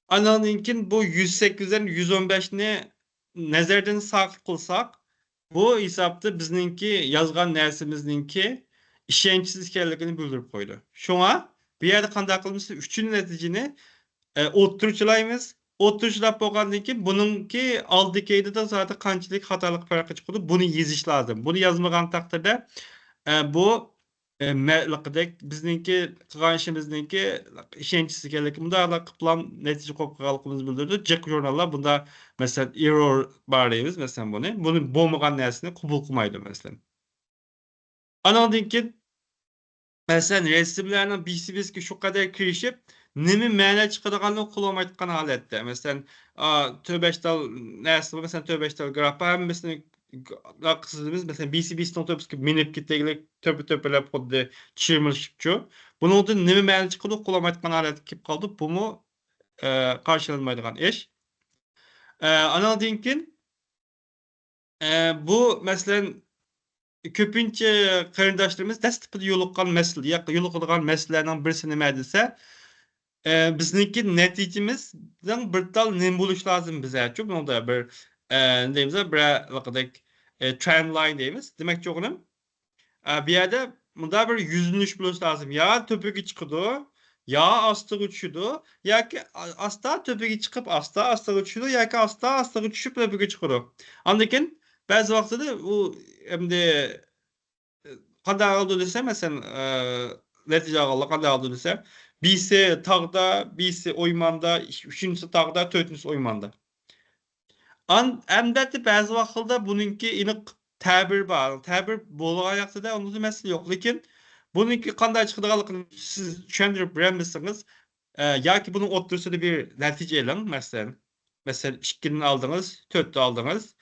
Anandaki bu 108'den 115'ni nezerden saklı kılsak bu hesapta bizninki yazgan nersimizdinki işençsiz ekanligini bildirip koydu. Şuna bir yerde kanday kılmışsa 3'ün neticini o'ttirchilaymiz. O'ttirchilab bo'lgandan keyin buningki oldikeyda da zaten qanchalik xatolik farqi chiqadi, buni yezish lazım. Buni yozmagan taqdirda bu bizningki qilgan ishimizningki ishonchsiz ekanligi bunda qiplam natija qo'yib qolganligimizni bildirdi. Jiq jurnallar bunda masalan error bor deymiz masalan buni bo'lmagan narsani qabul qilmaydi masalan. Andan keyin masalan resimlarning BCB'ga shu qadar kirishib nima ma'no chiqadiganini qilolmayotgan holatda. Masalan, 4-5 tal narsa, masalan 4-5 tal graf hammasini qilsimiz, masalan BCB'ning to'pisiga minib ketaylik, to'palab xuddi chirmilishibchu. Buningda nima ma'no chiqadi qilolmayotgan holatga kelib qoldi. Bumi qarşılanmaydigan ish. Andan keyin bu masalan köpünçe qarindoshlarimiz dastlabda yo'liqqan masala, yo'liqadigan masalalarning birisi nima desa, bizniki netijemizdan bir tal nim bo'lish lozim bizga. Bunda bir deymiz, bir vaqtdek trend line deymiz. Demak, o'g'lim, bu yerda bunda bir yuzlanish bo'lish lozim. Ya to'piga chiqadi, ya ostiga tushadi, yoki asta to'piga chiqib, asta ostiga tushadi, yoki asta ostiga tushib to'piga chiqadi. Undan keyin ba'zi vaqtida u endi qanday oldu desa, masalan, natija oldi qanday oldu desa, birisi tog'da, birisi o'ymanda, uchinchisi tog'da, to'rtinchisi o'ymanda. Albatta ba'zi vaqtlarda buningki aniq ta'bir bor. Ta'bir bo'lgan vaqtida unda masala yo'q, lekin buningki qanday chiqadiganligini siz tushuntirib beramiz, yoki buning o'rtasida bir natija e'lon, masalan, 2 aldınız, 4 aldınız.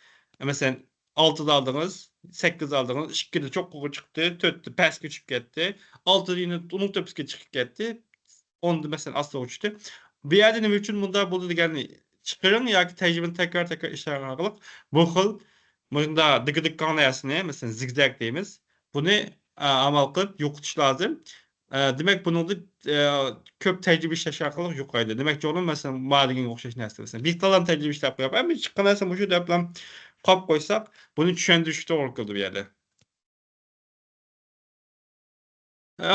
Masalan, 6 aldınız, 8 aldınız, 2'de çok koku çıktı, 4'de pastga tushib ketdi, 6'da yine onun tepsiga chiqib ketdi, 10'da mesela asla uçtu. Bir yerde nima uchun bunda bo'ldi deganni chiqiring yoki tajribani tekrar ishlagan orqali bu xil bunda digidiqqan narsani, masalan zigzag deymiz. Buni amal qilib yo'qotish lozim. Demak, buningda ko'p tajriba ishlash orqali yo'qaydi. Demak, o'g'lim, masalan, ma'lumga o'xshash narsa, masalan, bir talam tajriba ishlab qo'yib, hamma chiqqan narsa shu deb bilan qolib qo'ysak, buni tushuntirish to'g'ri keldi bu yerda.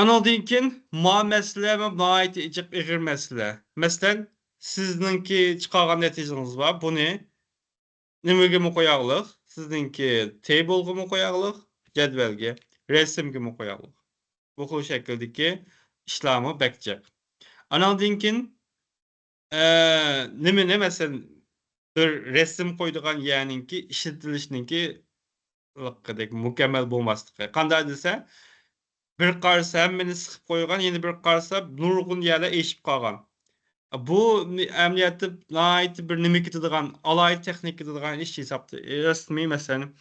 Ondan keyin masala va nihoyat ig'ir masala. Masalan, sizningki chiqargan natijangiz bor. Buni nimaga qo'yaylik? Sizningki table'ga qo'yaylik, jadvalga. resimga qo'yalım. Bu xil şekildeki işlemi bekcek. Anandan keyin nimeni mesela bir resim qo'ydigan ya'ninki ishlatilishniki liqqidek mukammal bo'lmasligi. Qanday desa, bir qarasa hammani siqib qo'ygan, yana bir qarasa nurg'un yerlar eshib qolgan. Bu amaliyotda nihoyatda bir nima ketadigan, alohida texnika ketadigan ish hisobda. Rasmiy masalan,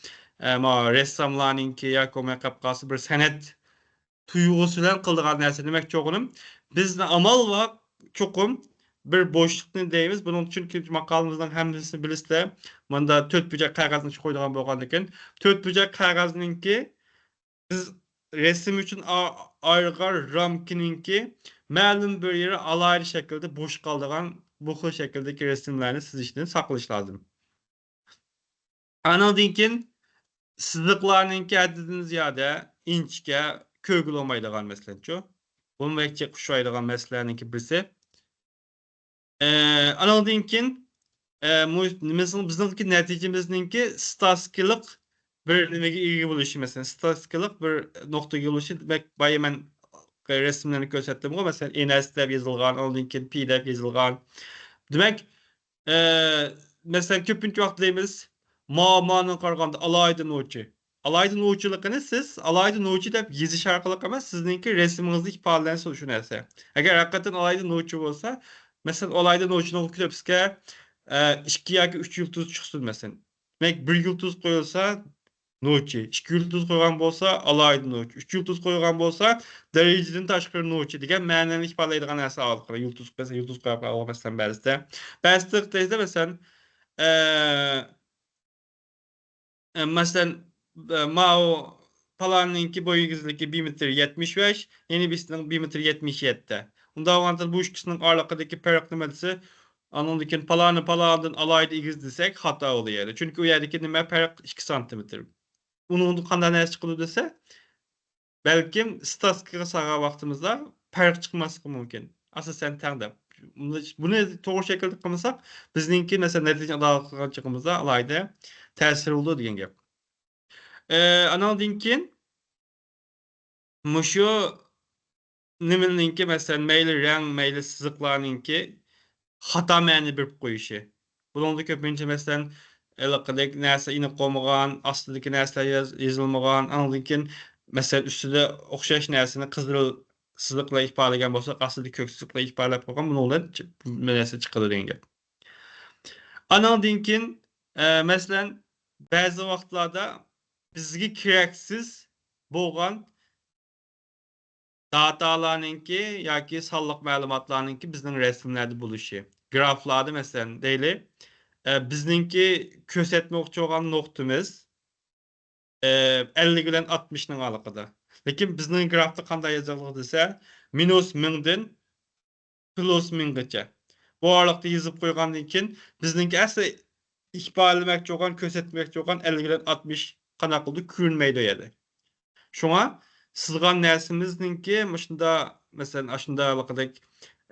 ressomlarninki yoki qolsa bir san'at tuyg'usi bilan qiladigan narsa demakchi o'g'lim. Bizni amal va cho'qim bir bo'shliqni deymiz. Buning uchun maqolamizning hammasini bilasizlar. Manda 4 bucak qog'ozni qo'ydigan bo'lgandan keyin 4 bucak qog'ozninki biz resim uchun ayrılan ramkininki ma'lum bir yeri alaylı şekilde boş kaldıran bu xil şekildeki resimlerini sizishni saqlash lazım. Anandan keyin sizliqlarninki haddidan ziyada inchga ko'gil olmaydigan masalanchu. Bunu vekçe kuşaydigan meselelerninki birisi. Anandan keyin mesela bizdeki neticemizninki statistikalık bir nimege ilgi buluşu mesela statistikalık bir noktaya buluşu demek bayımen resimlerini gösterdim ama mesela NS deb yazılgan, ondan keyin P deb yazılgan. Demek mesela köpüncü vaqt deymiz ma'manın qaraganda alayda no'chi. Alayda no'chiligini siz alayda no'chi deb yezish orqali emas, sizninki resmingizni ifodalansa shu narsa. Agar haqiqatan alayda no'chi bo'lsa, mesela alayda no'chini o'qitibizga 2 yoki 3 yulduz chiqsin mesela. Demek 1 yulduz qo'yilsa no'chi, 2 yulduz qo'ygan bo'lsa alayda no'chi, 3 yulduz qo'ygan bo'lsa darajadan tashqari no'chi degan ma'noni ifodalaydigan narsa olib yulduz qo'ysa yulduz qo'yib olmasdan ba'zida. Ba'zida mesela mesela Mao falanınki boyu gizliki 1,75 m, yeni birisinin 1,77 m. Unda avantın bu ikisinin aralığındaki fark nimesi anondikin palanın alayda igiz desek hata oluyor. Çünkü o yerdeki nime fark 2 cm. Bunun qanday narsa chiqadi desa, belki statistikaga sağa vaqtimizda fark chiqmasligi mumkin. Asosan tangda. Buni to'g'ri shaklda qilmasak, bizningki mesela natija ado qilganchigimizda alayda ta'sir bo'ladi degan gap. Anandan keyin mushu nimaninki mesela mayli rang, mayli siziqlarninki xato ma'ni berib qo'yishi. Buningda ko'pincha mesela iliqidek narsa iniq qolmagan, ostidagi narsalar yozilmagan, anandan keyin mesela ustida o'xshash narsani qizil siziqlar ifodalagan bo'lsa, ostida ko'k siziqlar ifodalab qo'ygan, buningdan bu narsa chiqadi degan gap. Anandan keyin mesela ba'zi vaqtlarda bizga keraksiz bo'lgan datalarninki yoki sonliq ma'lumotlarninki bizning rasmlarda bo'lishi. Graflarda mesela deyli, bizningki ko'rsatmoqchi bo'lgan nuqtamiz 50 bilan 60 ning oraliqida. Lekin bizning grafda qanday yozilgan desa, -1000 dan +1000gacha. Bu oraliqda yozib qo'ygandan keyin bizningki asli ifodalamoqchi bo'lgan, ko'rsatmoqchi bo'lgan 50 bilan 60 qanaqa qildi ko'rinmaydi edi. Şuna sızgan nersimizningki şunda mesela şundaylıqdek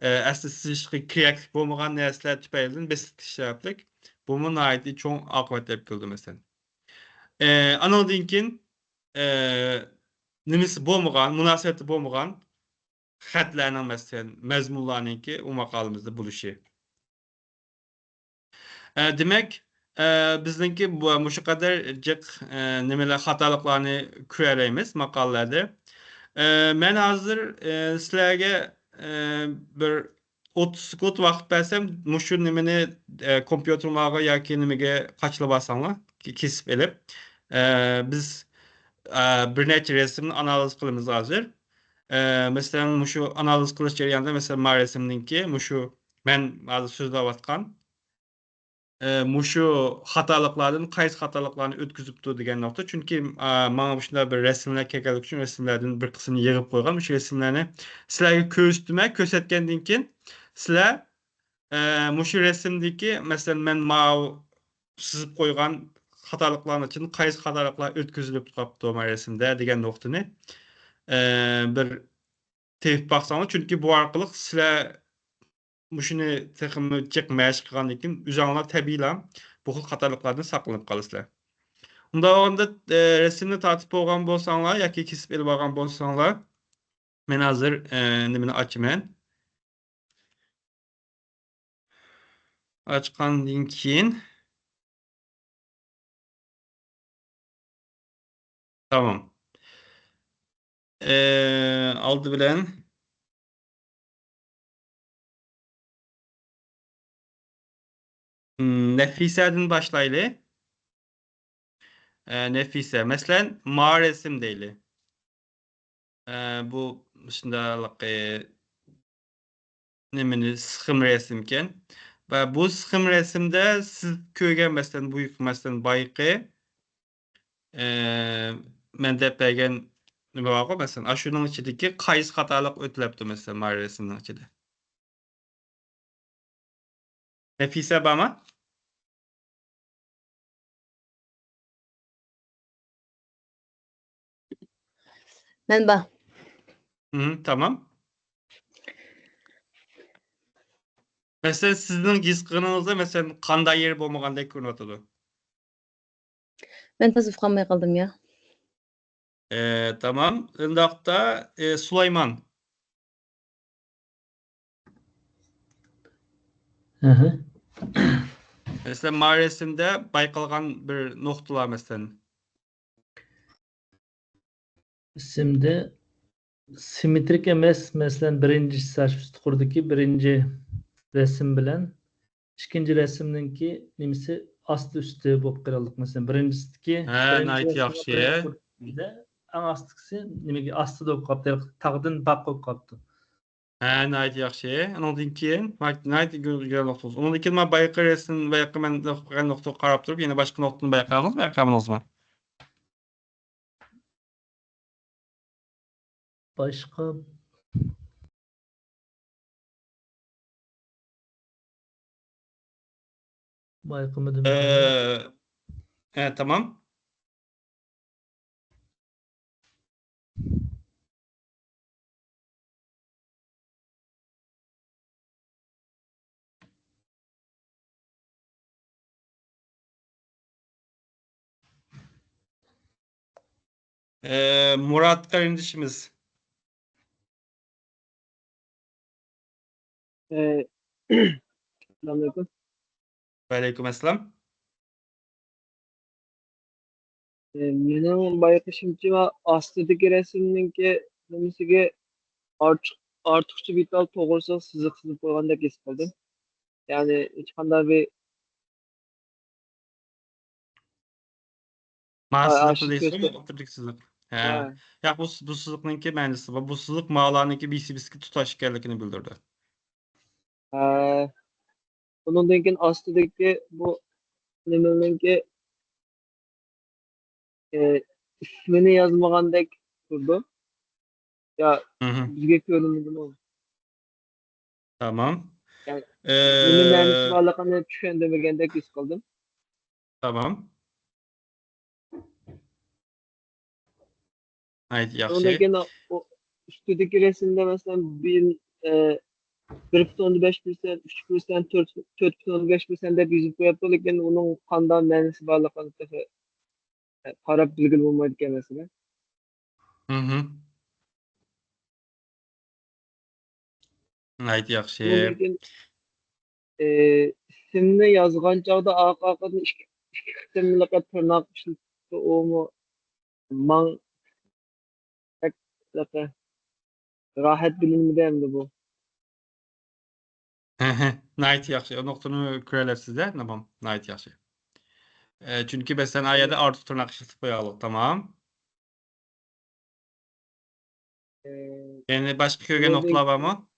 asli sizishki keraklik bo'lmagan narsalar tufaylidan besitishlarlik bu nihoyatda cho'ng oqibat olib keldi mesela. Anandan keyin nimasi bo'lmagan, munosabati bo'lmagan xatlarning mesela mazmunlarninki u maqolamizda bo'lishi. Demek bizningki bu şu kadar jiq nimalar xatoliklarni ko'raymiz maqolalarda. Men hozir sizlarga bir 30 sekund vaqt bersem, mushu nimani kompyuterlarga yoki nimaga qachlab olsanglar, kesib elib, biz bir necha rasmni analiz qilamiz hozir. Masalan, mushu analiz qilish jarayonida masalan, men rasmninki mushu men hozir so'zlayotgan mushu xatoliklardan qaysi xatoliklarni o'tkazibdi degan nuqta. Chunki mana shunday bir rasmlar kelganligi uchun rasmlardan bir qismini yig'ib qo'ygan. Shu rasmlarni sizlarga ko'rsatgandan keyin sizlar mushu rasmdagi masalan men sizib qo'ygan xatoliklarni uchun qaysi xatoliklar o'tkazilib qolibdi mana rasmda degan nuqtani bir tepib baqsangiz, chunki bu orqali sizlar shuni texnik mashq qilgandan keyin o'zingizlar tabiiylan bu xil xatoliklardan saqlanib qolasizlar. Unda onda resimni tatip olgan bolsaňlar ýa-ki kesip elip algan bolsaňlar men hazır nimeni açyman. Açgandan keyin tamam. Aldy bilen Nefise'den başlaýly. Nefise. Meslen maňa resim diýili. Bu şundalyk nimeni sıxym resimken. Ve bu sıxym resimde siz köýgen meslen buýuk meslen baýky men dep bergen nime bar go meslen aşunyň içindeki kaýys hatalyk ötülepdi meslen maňa resimniň içinde. Nefise barmy? Men bar. Tamam. Meslen sizin gizginiňizde meslen kanday ýeri bolmagandek görünýärdi. Men tasavvuf ukamay kaldım ya. Tamam. Indakda Sulayman. Meslen maňa resimde baýkalgan bir noktalar meslen. Şimdi simetrik emes meselen birinci saç üstü kurdaki birinci resim bilen ikinci resimninki nimisi astı üstü bolup garalyk meselen birincisi näit ýaxşy. en astıksı nimegi astı da kapdy tagdyn bak koyup kapdy. Näit ýaxşy. Ondan keyin näit görýän noktasy. Ondan keyin men baýky resim baýky men bir nokta garap durup ýene başga noktany baýkamyňyzmy? Başka baykamadım. Tamam. Murat kardeşimiz. Selamünaleyküm. Aleykümselam. Mening bayqashimcha va ostidagi rasmninki nimasiga ortiqcha vital to'g'risi siziq chizib qo'ygandek his qildim. Ya'ni hech qanday bir Mahsızlıklı aşırı değilsin, göster- optiriksizlik. Ha, Ya bu sızlıknınki mänisi var. Bu sızlık mağalarınki bisi tutaş ekenligini bildirdi. bundan keyin ostidagi bu nimaninki ismini yozmagandek turdi. Ya bizga ko'rinmadimi o? Tamam. Yani nima ma'nosi borligini tushundirmagandek his qildim. Tamam. Haydi Ondan yaxşı. keyin o ustidagi rasmda masalan 1,5%, 3%, 4,5% deb yozib qo'yapti, lekin uning qanday ma'nosi borligini qarab bilgili bo'lmaydi ekan masalan. Haydi yaxşı. Ondan keyin ismni yozgan chog'da orqadan ikki qismliq tirnoq ishlatdi, umi man rahat bilinmadi endi bu. Haydi yaxşı. O noktunu körelersiz de. Tamam. Haydi yaxşı. Çünkü ben sen ayada artı tırnak işletik koyalım. Tamam. Yani başka kögen noktalar var mı?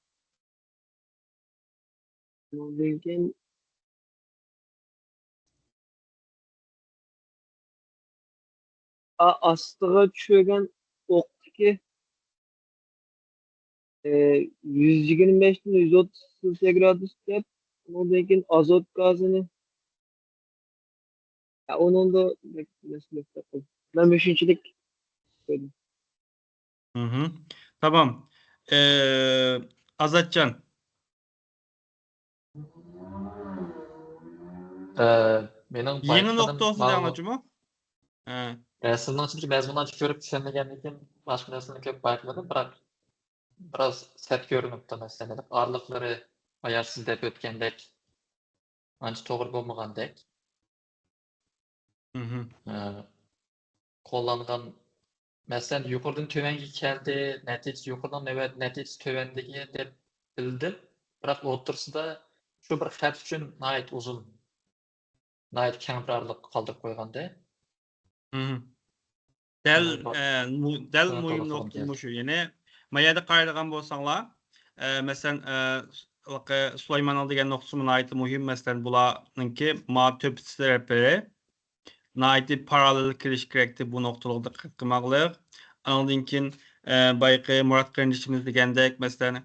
Ondan keyin ostiga tushgan o'qdiki 125 dan 130 gradus deb, ondan keyin azot gazini onun da ben beşincilik söyledim. Tamam. Azatcan. Mening Yeni bayqadım nokta olsa da anlatıyor mu? Resimden çünkü mezmundan görüp düşünmegenlikin başka resimde köp bayıkladım. Bırak biraz sert görünüptü mesela. Ağırlıkları ayarsız dep ötkendek. Anca toğır bolmagandek. Kollangan mesela yukarıdan tövengi keldi, netice yukarıdan evet netice tövendigi dep bildim. Bırak otursida şu bir xat üçün nayet uzun, nayet keng bir ağırlık kaldırıp koyganda. Del del Şuna muhim to'g'ri nokta keldi. şu yine mayada qayragan bolsaňlar mesela Süleyman degan noktasına ait muhim mesela bularınki ma töp tarafı naiti paralel kiriş gerekti bu noktalarda kılmaklık. Anladın ki bayqı Murat kardeşimiz degendek mesela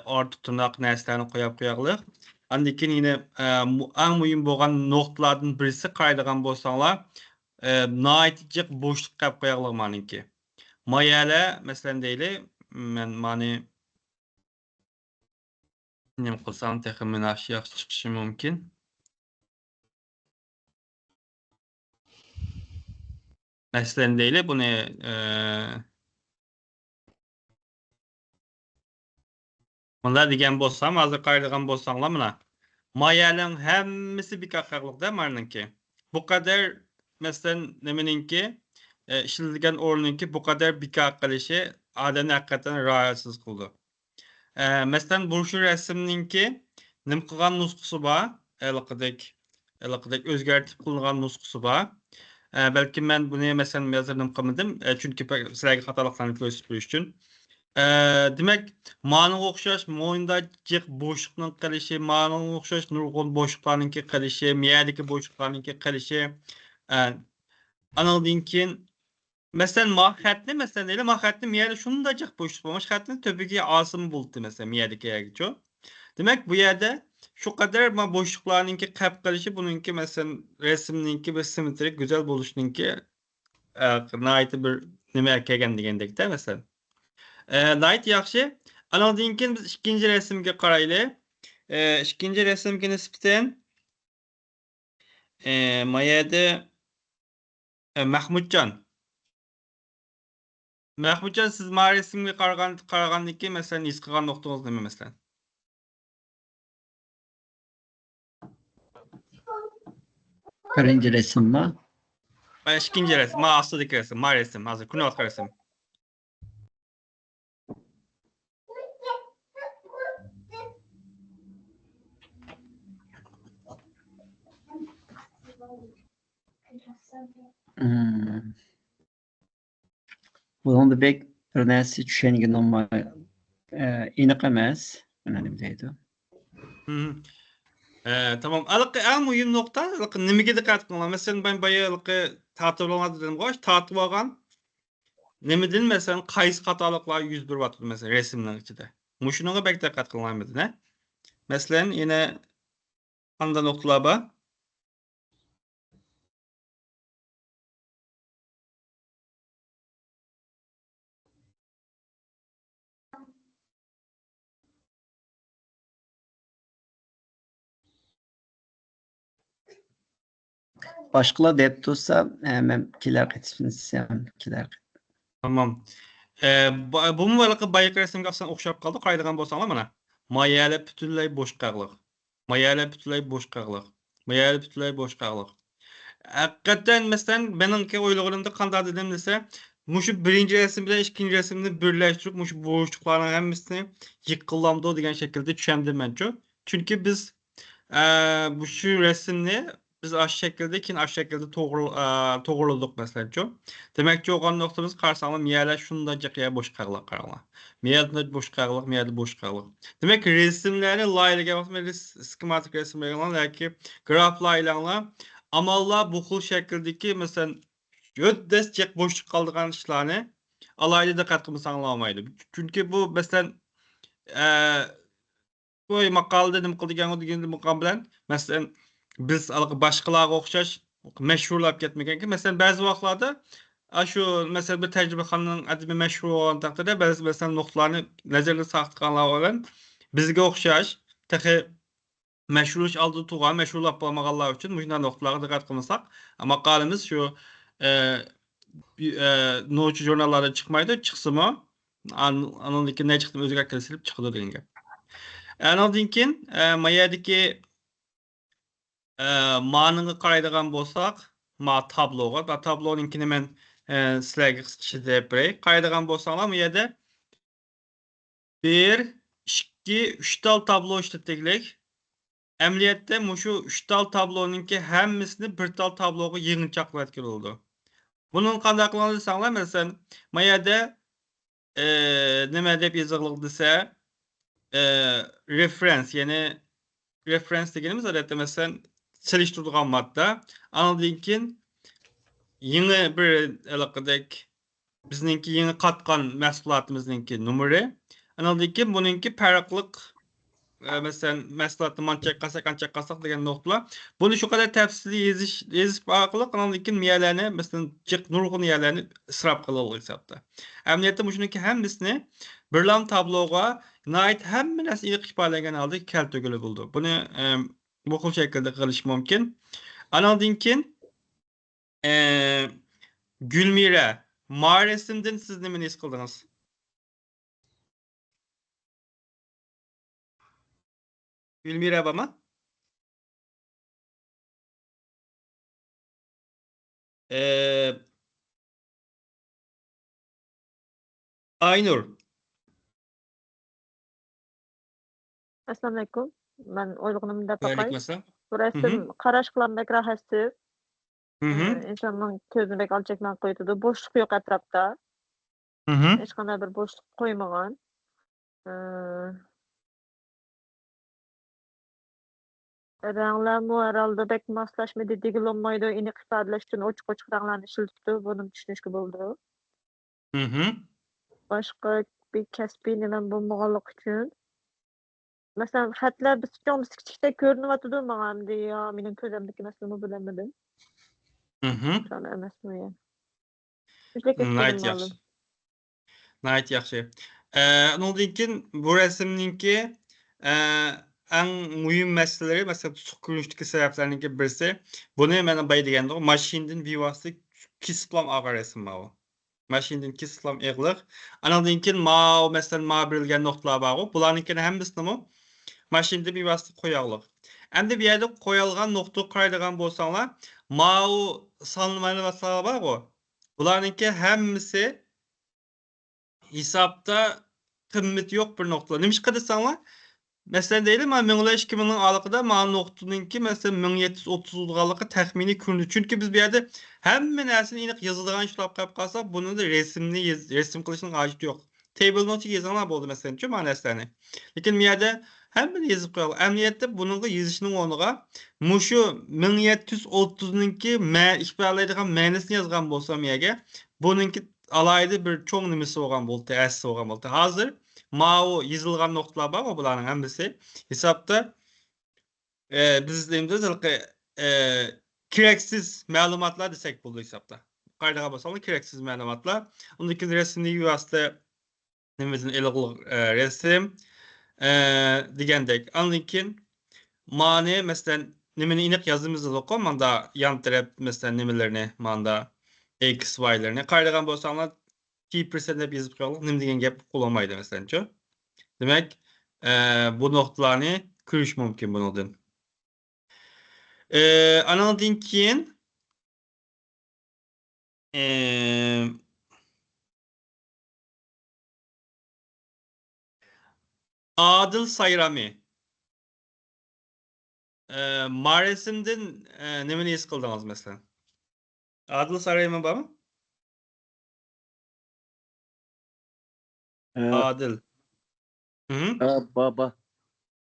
artık tırnak neslerini koyaklık. Andikin yine en muhim boğan noktalardan birisi qayragan bolsaňlar naitcik boşluk kap koyaklık maninki. Mayale mesela deyli men mani nem kılsam tehimin aşağı çıkışı mümkün. Mesela deyli bunu Munda degen bolsam, hazır qaydagan bolsaňlar mına. Mayalın hemmisi bir kakaklık da marnınki. Bu kadar mesela nemeninki işledigen ornunki bu kadar bir kakılışı adamı hakikaten rahatsız kıldı. Mesela bu şu resimninki nim kılgan nuskusu ba, ılıqıdek özgertip kılgan nuskusu ba. Belki ben bunu mesela yazırdım kılmadım. Çünkü sizlerge hatalıklarını göstermek için. Demek manyga okşaş moýunda jek boşluknyň kelyşi, manyga okşaş nurgun boşluklarynky kelyşi, miýadiki boşluklarynky kelyşi. Anyldan kin mesela mahatny mesela ele mahatny miýada şunda jek boşluk bolmuş, hatny töpüki asym buldy mesela miýadiki ýergi ço. Demek bu ýerde şu kadar boşluklarynky kap kelyşi bununki mesela resimninki bir simetrik güzel boluşunki naýty bir nime ekegen digendekde mesela. Nayt yaxşı. Anladığın ki biz ikinci resimge qaraylı. İkinci resimge nispeten mayada Mahmudcan. Mahmudcan siz ma resimge qaragandan ki mesela is qilgan noktanız nima mesela? Birinci resim mi? İkinci resim, ma aslidagi resim, ma resim, hazır kunatqa resim. Bunun da bek bir näse düşenigin olma iniq emas. Näme diýdi? Tamam. Alık en mühim nokta alık nimege dikkat kılma. Mesela ben bayağı alık tatlıblamadı dedim goş. Tatlı olgan nemedin mesela kayıs katalıklar 101 watt mesela resimlerin içinde. Muşunuğa bek dikkat kılmamadın ne? Mesela yine anda noktalar var. Başkala dep tursa hem kiler geçinsem kiler. Tamam. Bu mu alık bayık resimge aslında okşap kaldı. Kaydıgan bolsaňlar mana. Mayale bütünley boş qaglyk. Mayale bütünley boş qaglyk. Mayale bütünley boş qaglyk. Hakikaten mesela benimki oyluğunda kanda dedim dese muşu birinci resim bilen ikinci resimni birleştirip muşu boşlukların hemmisini yıkılamdı degen şekilde düşendim bence. Çünkü biz bu şu resimni biz aş şekilde kin aş şekilde toğruladık mesela çok. Demek ki oğan noktamız karşısında miyalar şunda cekaya boş qaglyk qarala. Miyalar boş qaglyk, miyalar boş qaglyk. Demek ki resimlerini laylığa bakma skematik resimlerine laki graf laylanlar amallar bu xil şekildeki mesela gödes çek boşluk kaldırgan işlerini alaylı da katkımı sağlamaydı. Çünkü bu mesela bu makal dedim kıldıgan o degan makam bilen mesela biz başkalarga okşaş meşhurlap ketmeken ki mesela bazı vaqtlarda şu mesela bir tecrübehanın adımı meşhur olan takdirde bazı mesela noktalarını nazarda saxtganlar bilen bizge okşaş tehi meşhurluş aldı tuğan meşhurlap bolmaganlar üçün mujna noktalara dikkat kılmasak maqalimiz şu Noçu jurnallarda çıkmaydı. Çıksın mı? Anındaki ne çıktı özgür hakkında silip çıkılır deyin gap. Anadinkin mayadaki manını qaraydigan bolsaq, ma tabloga, da tabloninkini men sizlarga qisqacha deb berey. Qaraydigan bolsanglar, bu yerda 1, 2, 3 tal tablo işleteklik. Əməliyyatda mushu 3 tal tabloninki hammasini bir tal tabloga yığınçaqlatgan oldu. Bunun qanday qilganini desanglar, masalan, bu yerda nima deb yozilgan desa, reference, ya'ni reference deganimiz odatda masalan selishtiradigan modda. Andan keyin yangi bir alaqadek bizningki yangi qatqan mahsulotimizninki numeri. Andan keyin buningki farqliq masalan mahsulotni qancha qasak degan nuqtalar. Buni shu qadar tafsili yozish orqali andan keyin miyalarni masalan nurg'un miyalarni isrof qilib hisobda. Amaliyotda shuniki hammasini birlam tabloga nait hamma narsa aniq ifodalagan holda keltirgili bo'ldi. Buni bu xil shaklda qilish mumkin. Andan keyin Gülmira, Maresim'den siz nimani his qildingiz? Gülmira bama? Aynur. Assalamu alaykum. Ben oyluğunumda Aleyküm bakay. assalam. Bu resim qaraş qılan bek rahatsız. Hı. İnsanın gözünü bek alçaklan koyduğu. Boşluk yok etrafta. Hı. Hiç qanday bir boşluk koymagan. Ranglar mu herhalde bek maslaşmadı, digil olmaydı. İnik ifadeleş için oçuk ranglarını işiltipti. Bunu düşünüşkü buldu. Hı. Başka bir kesbi neden bulmaganlık için. Mesela xatlar biz çoğumuz kichikda ko'rinyapti manga deya mening ko'zimdagi narsani bilemedim. Hı. Sana emasmi yani. Shunchaki Nayt istedim yaxshi. ma'lum. Nayt yaxshi. Ondan keyin bu rasmninki eng muhim masalalari, masalan, tutuq ko'rinishdagi sabablarning birisi, buni mana boya degandim, mashindan bevosita kesiblam og'ir rasm bu. Mashindan kesiblam eg'liq. Andan keyin masalan, berilgan nuqtalar bor. Bularninkini hammasini mashinada bevosita qo'yaqliq. Endi bu yerda qo'yilgan nuqta qaraydigan bo'lsanglar, mau sonlamalar masallar bor. Bularninki hammasi hisobda qimmati yo'q bir nuqtalar. Nima qilsanglar? Masalan deylik, men 2000 oraliqida mana nuqtaninki masalan 1730 taxminiy ko'rindi. Chunki biz bu yerda hamma narsani aniq yozilgan ishlab qo'yib qolsak, buni rasm qilishning hojati yo'q. Table note yozinglar bo'ldi masalan, shu ma'nosini. Lekin bu yerda hammani yozib qo'yalım. Amaliyotda buningga yozishning o'rniga mushu 1730ninki ifodalaydigan ma'nosini yozgan bo'lsam yerga, buningki alayda bir cho'ng nimasi bo'lgan bo'ldi, asli bo'lgan bo'ldi. Hozir mau yozilgan nuqtalar bor, bularning hammasi hisobda biz deymiz keraksiz ma'lumotlar desak bo'ldi hisobda. Qaydaga bo'lsanglar keraksiz ma'lumotlar. Undan keyin rasmni yuvasda nimasidan ilg'liq rasm degandek. Ondan keyin ma'ni masalan nimani aniq yozimizni o'qib, manda yan taraf masalan nimalarni, manda x, y'larni qaydagan bo'lsanglar T% deb yozib qo'ying. Nima degan gap qo'llanmaydi masalanchi. Demak, bu nuqtalarni ko'rish mumkin bundan. Andan keyin Adil Sayrami. Maresim'den nimani his qildingiz masalan? Adil Sayrami bormi? Adil. Baba.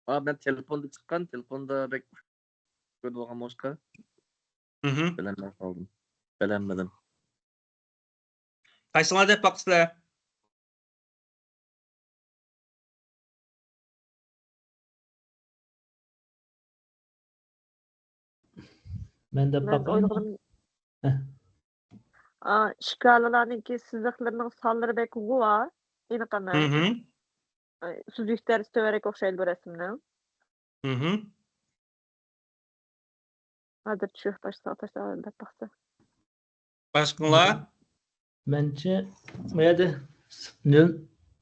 Ben telefonda çıkan, telefonda bek ko'rib olgan boshqa. Bilemem kaldım. Bilemedim. Qaysinglar deb baqsizlar? Men de Ben bakayım. oyluğunum şikalalarınki sızlıklarının salları bek var. İnik emas. Süzükler söverek okşaylı bir resimden. Hadi şu başta dep baksa. Başkalar? Bence bu yerda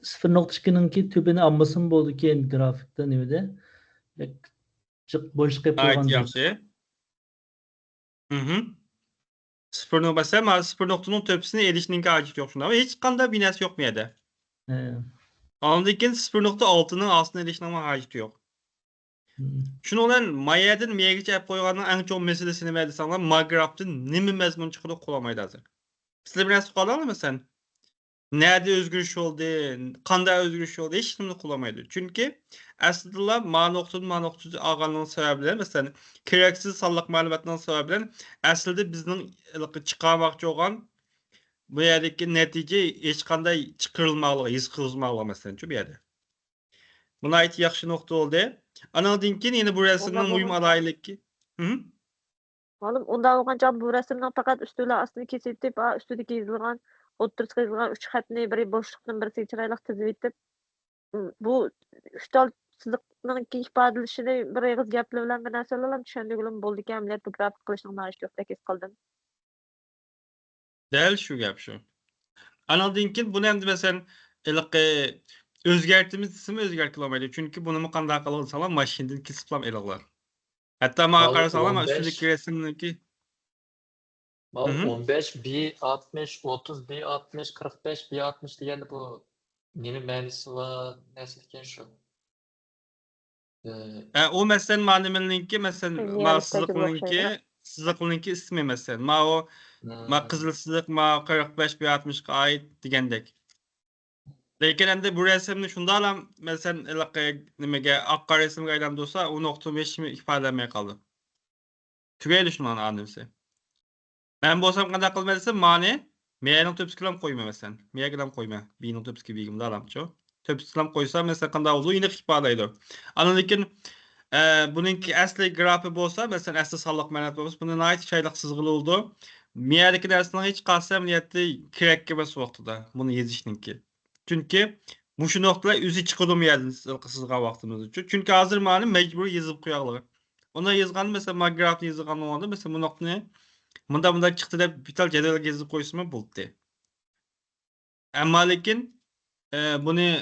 0.2'ninki tübini almasın boldu keyin grafikta nimede. Boşluk Ait yapılgan yaxşı. Hı hı. 0.0'nın tepsine erişinin acil yok şunda. Ama hiç kanda binası yok mu yerde? Anladığın 0.6'nın aslında erişinin ama acil yok. Şunu olan Maya'dan Miyegiç app koyganın en çok meselesini verdi sana. Minecraft'ın nimi mezmun çıkıda kolamaydı hazır. Sizler biraz sokalar mı sen? Nerede özgürlük oldu, kanda özgürlük oldu, hiç kimde kulamaydı. Çünkü aslında ma ağanlığın sebebiyle, mesela gereksiz sallak malumatların sebebiyle aslında bizden çıkarmakçı olan bu yerdeki netice hiç kanday çıkarılmalı, his kılızmalı mesela şu bir yerde. Buna ait yaxşı nokta oldu. Anladın ki yine bu resimden Ondan uyum bolğan- adaylık. Hı? Oğlum onda bolgança bu resimden fakat üstüyle aslını kesip üstüdeki yazılgan, o'ttirishga yazılgan 3 xatni biri boşlukdan birisi chiroyli tizib etib, bu 3 tal chiziqning ifodalashini bir eg'iz gaplar bilan bir narsalar bilan tushundigim bo'ldi ekan, bu grafik qilishning ma'nosi yo'q deb his qildim. Değil şu gap şu. Anladın ki bunu hem de mesela özgertimiz ismi özgertilamaydı. Çünkü bunu mu kanda kalığı salam maşinden kesiplam el alır. Hatta ma Mal karasalam 15. üstündeki resimdeki Mal Hı hı. 15, B60, 30, B60, 45, B60 degende bu nenin ma'nosi va narsa ekan shu. o mesela manemeninki mesela ma Reallikdagi o'xshaydi. sızıklıninki ismi mesela. Ma o ma kızılsızlık ma 45 B60 ait digendek. Lekin endi bu resimni şunda alam mesela nimege akka resim gaydan olsa o nokta 5 ifadelemeye kaldı. Tügey düşünman anımsı. Ben bu olsam kadar kılma desem mani miyenin töpsükülam koyma mesela. Miye gilam koyma. Binin töpsükü bilgimde alamço. Töpsükülam koysa mesela kadar olduğu yine ifadeydi. Anladıkken bununki asli grafi bolsa mesela asli sallak menet bolsa bunun ait şeylik sızgılı oldu. Miyedeki dersinden hiç kalsam niyeti kirek gibi soğuktu da bunu yazışınki. Çünkü bu şu noktada üzü çıkıdım yerden sızga vaktimiz için. Çünkü hazır mani mecbur yazıp koyarlar. Ona yazgan mesela grafini yazgan oldu mesela bu noktayı Mında çıktı da bir tal cedvel gezip koyusuma buldu. Ama lekin bunu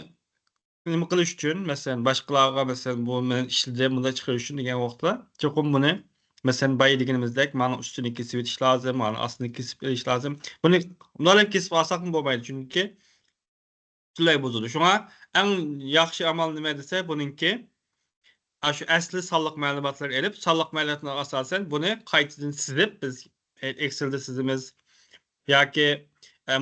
nima qilish uchun masalan boshqalarga masalan bu men ishlaydi bunda chiqarish uchun degan vaqtda cho'qim buni masalan boya deganimizdek mana ustini kesib o'tish lozim mana ostini kesib berish lozim buni bundan kesib olsak bo'lmaydi chunki butunlay buzildi shunga eng yaxshi amal nima desa buningki shu asli sonliq ma'lumotlar elib sonliq ma'lumotlarga asosan buni qaytadan sizib biz Excel'da sizimiz yoki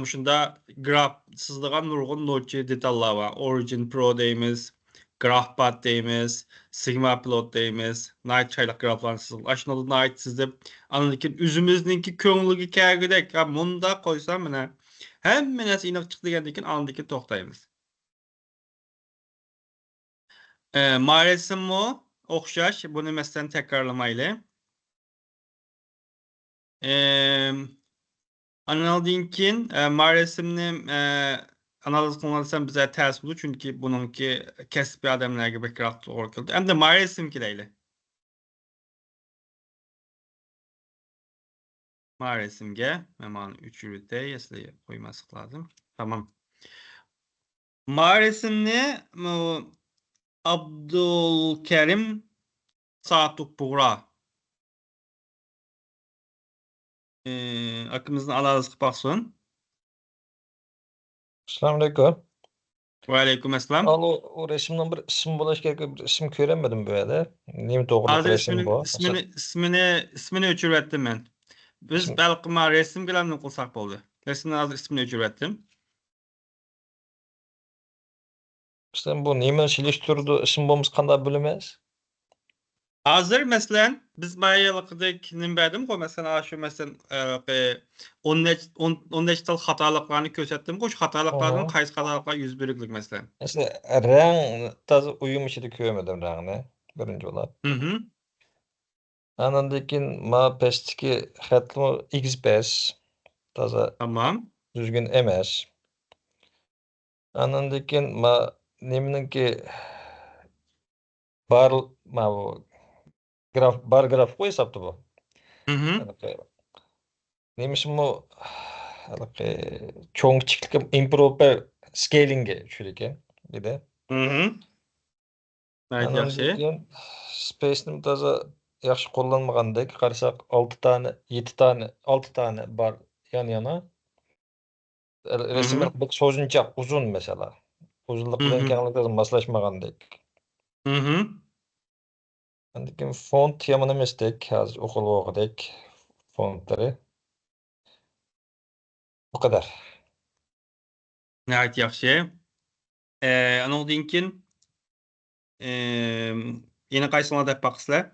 shunda graf sizdigan nurg'un notchi detallar var. Origin Pro deymiz, GraphPad deymiz, Sigma Plot deymiz, Night çaylaq graflarni sizib. Aşınada Night sizib. Anladaki üzümüzdeki köngülüge kərgidek. Bunda koysam mana hamma narsa iniq chiqdi degandan keyin anladaki to'xtaymiz. Maresim o o'xshash. Buni masalan takrorlamayli. Anladığınkin resimni analiz kılmalısam bize ters bulur çünkü bununki kesip adamlar gibi kraft orkıldı. Hem de resim kireyle. Resimge hemen 3 ünite yesle koyması lazım. Tamam. Resimni Abdülkerim Saatuk Buğra. Aklımızın analiz baksın. Selamünaleyküm. Ve aleykümselam. O resimden bir isim bulaş gerek bir isim göremedim böyle. Neyim doğruluk Hazır resim bu? ismini öçürvettim ben. Biz İsmi- belki ma resim gilamını kılsak oldu. Resimden hazır ismini öçürvettim. İşte bu neymen siliştirdi isim bomuz kanda bölümez. Hazır mesela biz bayalıqdek nimberdim ko mesela şu mesela 10 tal hatalıklarını kösettim ko şu hatalıklardan Aha. qaysı hatalıklar 100 birlik mesela. Mesela renk taze uyum içinde göremedim rengini. Birinci olan. Hı hı. Anandakin ma pestiki hatlı X5 taze Tamam. düzgün emes. Anandakin ma neminki bar ma bu graf bar graf koy saptı bu. Hı hı. Yani Neymişim o çoğun kichiklik improper scaling'e tushar bir de. Gayet Andan yaxshi. keyin space'ni toza yaxshi qo'llanmagandek qarasak 6 tane 7 tane 6 tane bar yana. Resimler pek so'zunchaq uzun mesela. Uzunluk bilan kenglik moslashmagandek. Andan keyin font yomon emasdek, hozir o'qilib fontlari. Bu kadar. Gayet yaxshi. Andan keyin yana qaysilarni deb baqsizlar?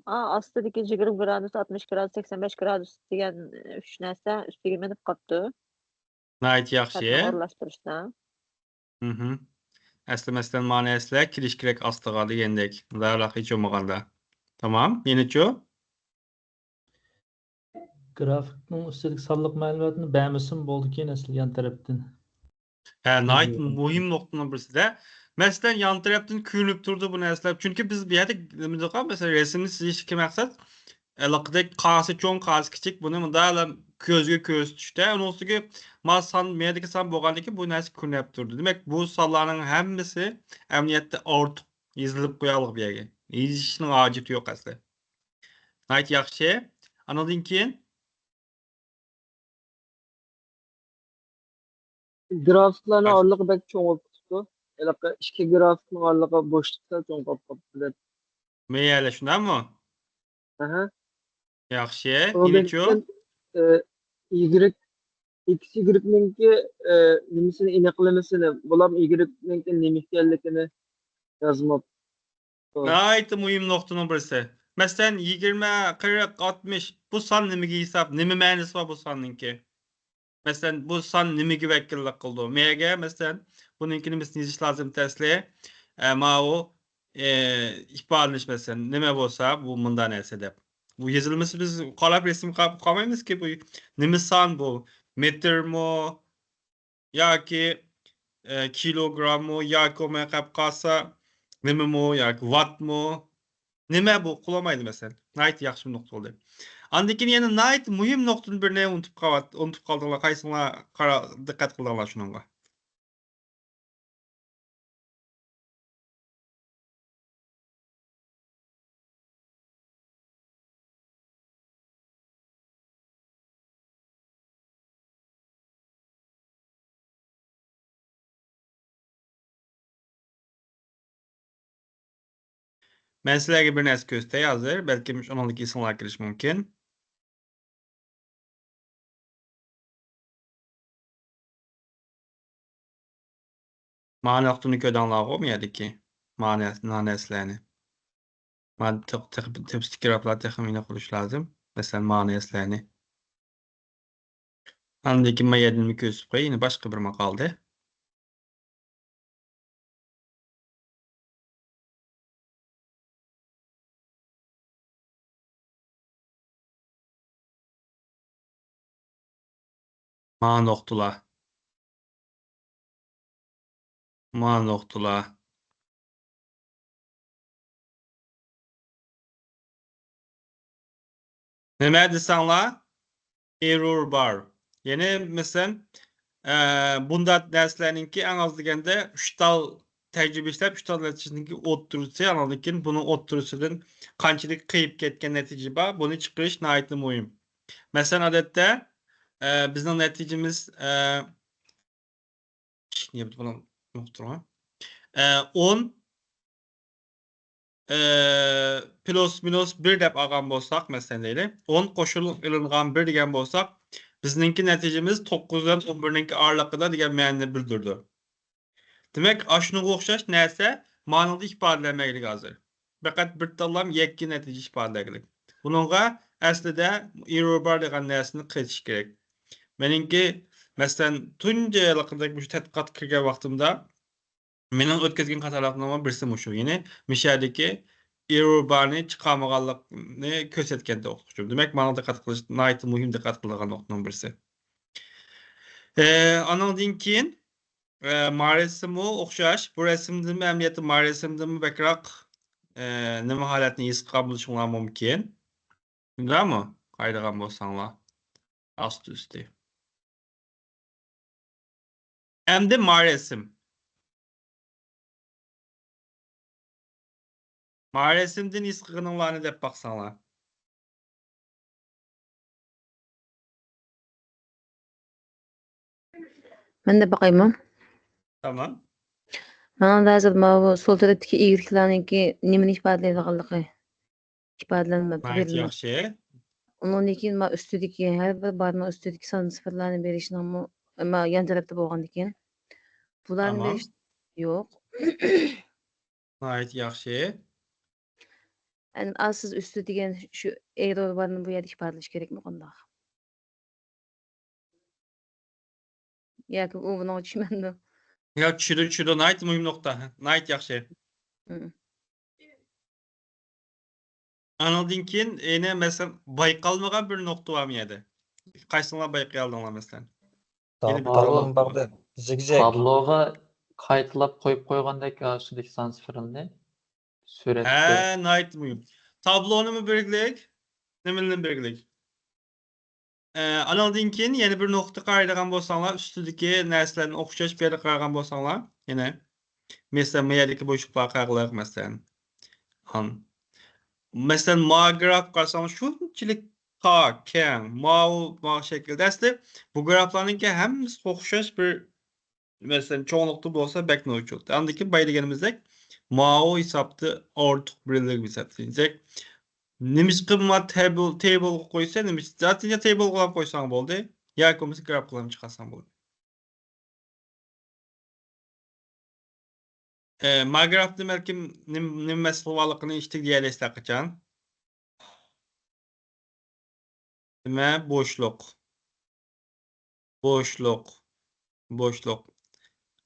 Astidagi 20 gradus, 60 gradus, 85 gradus degan 3 narsa ustiga minib qolibdi. Gayet yaxshi. Xatni o'rlashtirishda. Əsləməsdən maniyəsilə kiriş kirək astığa degəndək. Daraq heç olmaganda. Tamam. Yeniço? Grafikning ustidagi sonliq ma'lumotni bermasin bo'ldi keyin asl yan tarafdan. Nəhayət mühim noktanın birisi-də. Məsələn, yan tərəfdən künüb durdu bu nəsələr. Çünki biz bir yerdə mesela resimni siziş ki məqsəd əlaqədək qası çoğun, qası kiçik. Bunu müdahale közgə köz düşdü. Onun üstüge masan, meyədəki san boğandı ki, bu nəsə künüb durdu. Demək, bu salların həmmisi əmniyyətdə artıq yazılıb qoyalıq bir yerə. Yazışının acıtı yox əslə. Nəhayət yaxşı. Anladın ki? Grafiklarning orlig'i bek cho'ng bo'lib ketibdi. Elaqa ikki grafikning orlig'i bo'shliqda cho'ng bo'lib qolibdi. Meyələ shundami? Aha. Yaxshi. Ondan Yeniço? keyin XY'ninki nimasini aniqlamasini, bular Y'ninki nima ekanligini yozmoqda. Nəhayət mühim noktanın birisi. Məsələn, 20, 40, 60 bu san niməyə hesab, nimə mənası var bu sanınki? Məsələn, bu san niməyə vəkillik qıldı? Məyəgə, məsələn, bununki niməsini yazış lazım təsliyə. Ama o ifadələş məsələn, nimə bolsa bu bundan nəsə deyib. Bu yazılması biz qalab resim qalmayız ki bu nimə san bu? Metr mi? Ya ki kilogram mı? Ya ki o məqab qalsa nimə mi? Ya ki watt mı? Nimə bu? Qulamaydı məsələn. Nəhayət yaxşı bir nokta oldu. Andakin yana nəhayət mühim noktanın birine unutup kaldılar. Qaysınlar dikkat qıldılar şununla. Ben sizlerge bir nəsə göstəy hazır. Belki onunla insanlar giriş mümkün. Mani noktanı ködanlığa olmayaydı ki. Maniyeslerini. Mani tepstik graflar texmini qilish lazım. Mesela maniyeslerini. Andaki mayedini kösüp qoy. Yine başka bir makaldı. Mani noktalar. Mani noktalar. Nima desanlar? Error bar. Yani mesela bunda derslerinki en az degende 3 dal tecrübe işlep 3 dal neticesindeki oturusu anladıkken bunun oturusunun kançılık kıyıp ketken netice var. Bunu çıkış nahit mühim. Mesela adette bizim neticemiz niye bunu unuttum 10 plus minus 1 dep ağam bolsak mesela 10 koşul ilingan 1 degen bolsak bizninki neticemiz 9'dan 11'ninki aralığında degan ma'noni bildirdi. Demek aşnuga o'xshash narsa ma'noli ifodalanmaylik hozir. Faqat bir tanlam yakki natija ifodalaylik. Bununla aslida error bar degan narsani qilish kerak. Meningki masalan tunji yilqidagi bu tadqiqot qilgan vaqtimda mening o'tkazgan xatolarımdan birisi mushu. Ya'ni mishadagi error barni chiqarmaganlikni ko'rsatganda o'qituvchim. Demak, ma'noda diqqat qilish nihoyat muhim diqqat qiladigan nuqtadan birisi. Andan keyin resimmi o'xshash. Bu resimning ahamiyati resimning bakroq nima holatni his qilib bo'lishinglar mumkin. Değil mi? Qaydagan bolsaňlar. Ast üstü. Endi maresim. Maresimden isqigynlaryny dep baksaňlar. Ben de bakayım. Tamam. Bana da yazılma bu sol taraftaki iyiliklerninki nimeni ifadeleydiganlygy ifadelenmepdi Gayet berilmep. yaxşı. Ondan keyin ma üstüdeki her bir barma üstüdeki son sıfırlarını berişinimi ama yan tarafta bolgan eken. Bularni Tamam. beriş yok. Gayet yaxşı. Yani az siz üstü diyen şu error barını bu yerda ifadeleş gerekmi onda? Yaki o buna düşmende. Ya çürü nayt mühim nokta. Nayt yaxşı. Hı. Anıldınkin ene mesela baykalmagan bir nokta var mı yedi? Kaysınlar baykaldılar mesela. Yeni bir Tablom nokta var. barda zigzag. Tabloga qaytılap koyup koygandek üstüdeki sansfırını suretde. He, nayt mühim. Tablonu mu belirleyek? Neminle belirleyek? Anıldınkin yeni bir nokta qaydagan bolsaňlar üstüdeki näslerini okşaş bir yere qaydagan bolsaňlar yine mesela meyerdeki boşluklar qaydalyk mesela. Mesela graf qarsanız şunçilik ta, keng, ma şekilde aslında bu graflarınki hemmisi okşaş bir mesela çoğunlukta bolsa bek mevcut. Andaki bay degenimizdek mao hesaptı ortak birlik hesaplayacak. Nimiş kılma table koysa nimiş zaten ya table qilib koysan boldu. Ya komisi graf qilib chiqarsan boldu. Ma graf demek ki nim meselevalıqını iştik diyelestek kaçan. Deme boşluk. Boşluk.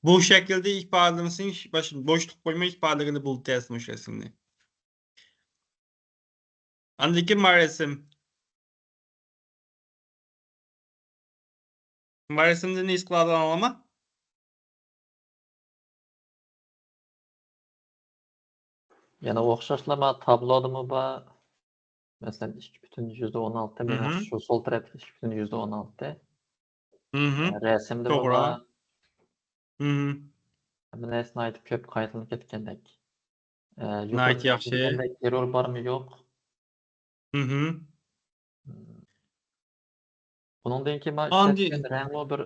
Bu şekilde ifademizin boşluk koyma ifadelerini bul tesmiş resimli. Andaki resim. Resimde ne iskıladan anlama? Yani okşaşlama tablodumu ba mesela 2,16 men şu sol tarafta 2,16. Resimde bu Doğru. ba nesne aytıp köp qaytılıp ketgendek. Nayt yaxşı. Error bar mı yok? Bunundan keyin ma Andi- işletken rengi bir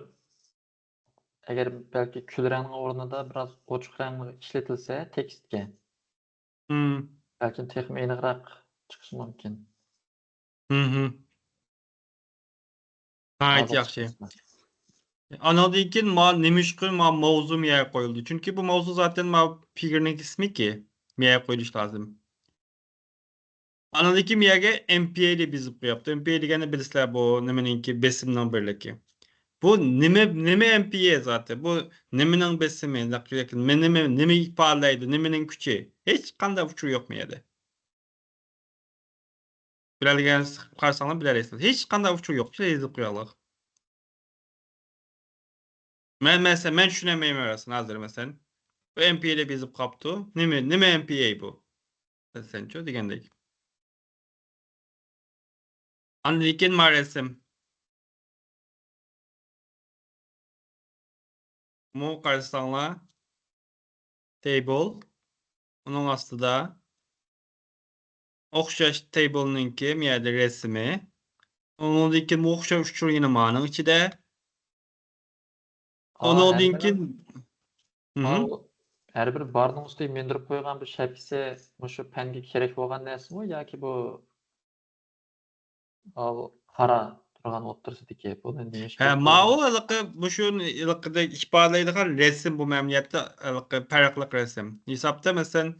eğer belki kül rengi ornunda biraz oçuk rengi işletilse tekstke belki texmi eniqraq çıkışı mümkün. Nayt yaxşı. Anadıyken ma nemişkül ma mavzu miye koyuldu. Çünkü bu mavzu zaten ma figürün ismi ki miye koyuluş lazım. Anadaki miyege MPA ile bizip yaptı. MPA degeni bilisler bu nemeninki besimden birleki. Bu neme MPA zaten. Bu nemenin besimi, neme ifadeydi, nemenin küçüğü. Hiç kanda uçuğu yok mu yedi? Bilalgen karşısına bilersiniz. Hiç kanda uçuğu yok. Şey yazıp koyalım. Ben şuna meyme arasın hazır mesela. Bu MPA ile bizip kaptı. Neme MPA bu? Sen çok digendeki. Anladın mı resim? Mu karşısına table. Onun aslında okşaş table'ninki miyade resmi. Onun dinki mu okşaş uçur yine manın içinde. Onun dinki Her bir barның üstüne mendirip koygan bir şapkisi şu penge kerek bolgan näse mi yoki bu al qara turgan o'ttirsidiki bu neymiş? Mao ılıqı bu şun ılıqıda ifadeydiğen resim bu memniyette ılıqı farklı resim. Hesapta mesela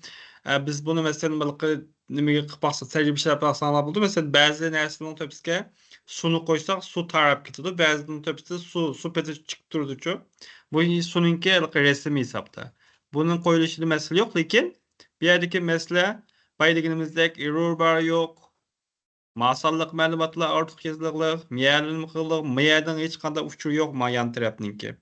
biz bunu mesela ılıqı nimege qıpaqsa tecrübe işler yapaqsanlar buldu. Mesela bazı näselerin töpüske sunu koysak su tarap gitidi. Bazının töpüste su peti çıkıp durduçu. Bu sununki ılıqı resim hesapta. Bunun koyuluşu mesele yok lekin bir yerdeki mesele baydeginimizdeki error bar yok. Masallık məlumatlar artıq yazılıq, miyəlilik, miyədən heç qanda uçur yox mayan tərəfninki.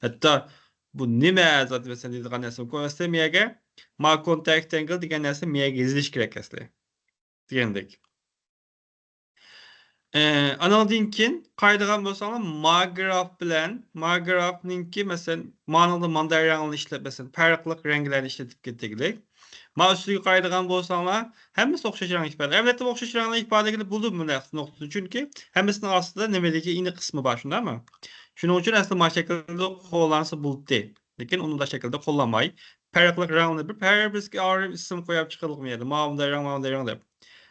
Hətta bu nimə zat məsələn deyilən nəsə qoyasa miyəgə ma contact angle digən nəsə miyəgə yazılış kerak əsli. Deyəndək. Anadinkin qaydıgan bolsaňlar magraf bilen magrafninki mesela manalı mandaryanyny işletmesen farklı renklerni işletip ketdiglik. Ma üstüge qaydıgan bolsaňlar hemmesi okşaş rang ifade. Elbette okşaş rang ifade edilip buldu bu noktası çünkü hemmesinin aslında nemedeki ini kısmı var şunda mı? Şunun için aslında ma şekilde kullansa buldu. Lekin onu da şekilde kullanmay. Farklı ranglı bir her bizge ayrı isim koyup çıkılmaydı. Mavi rang.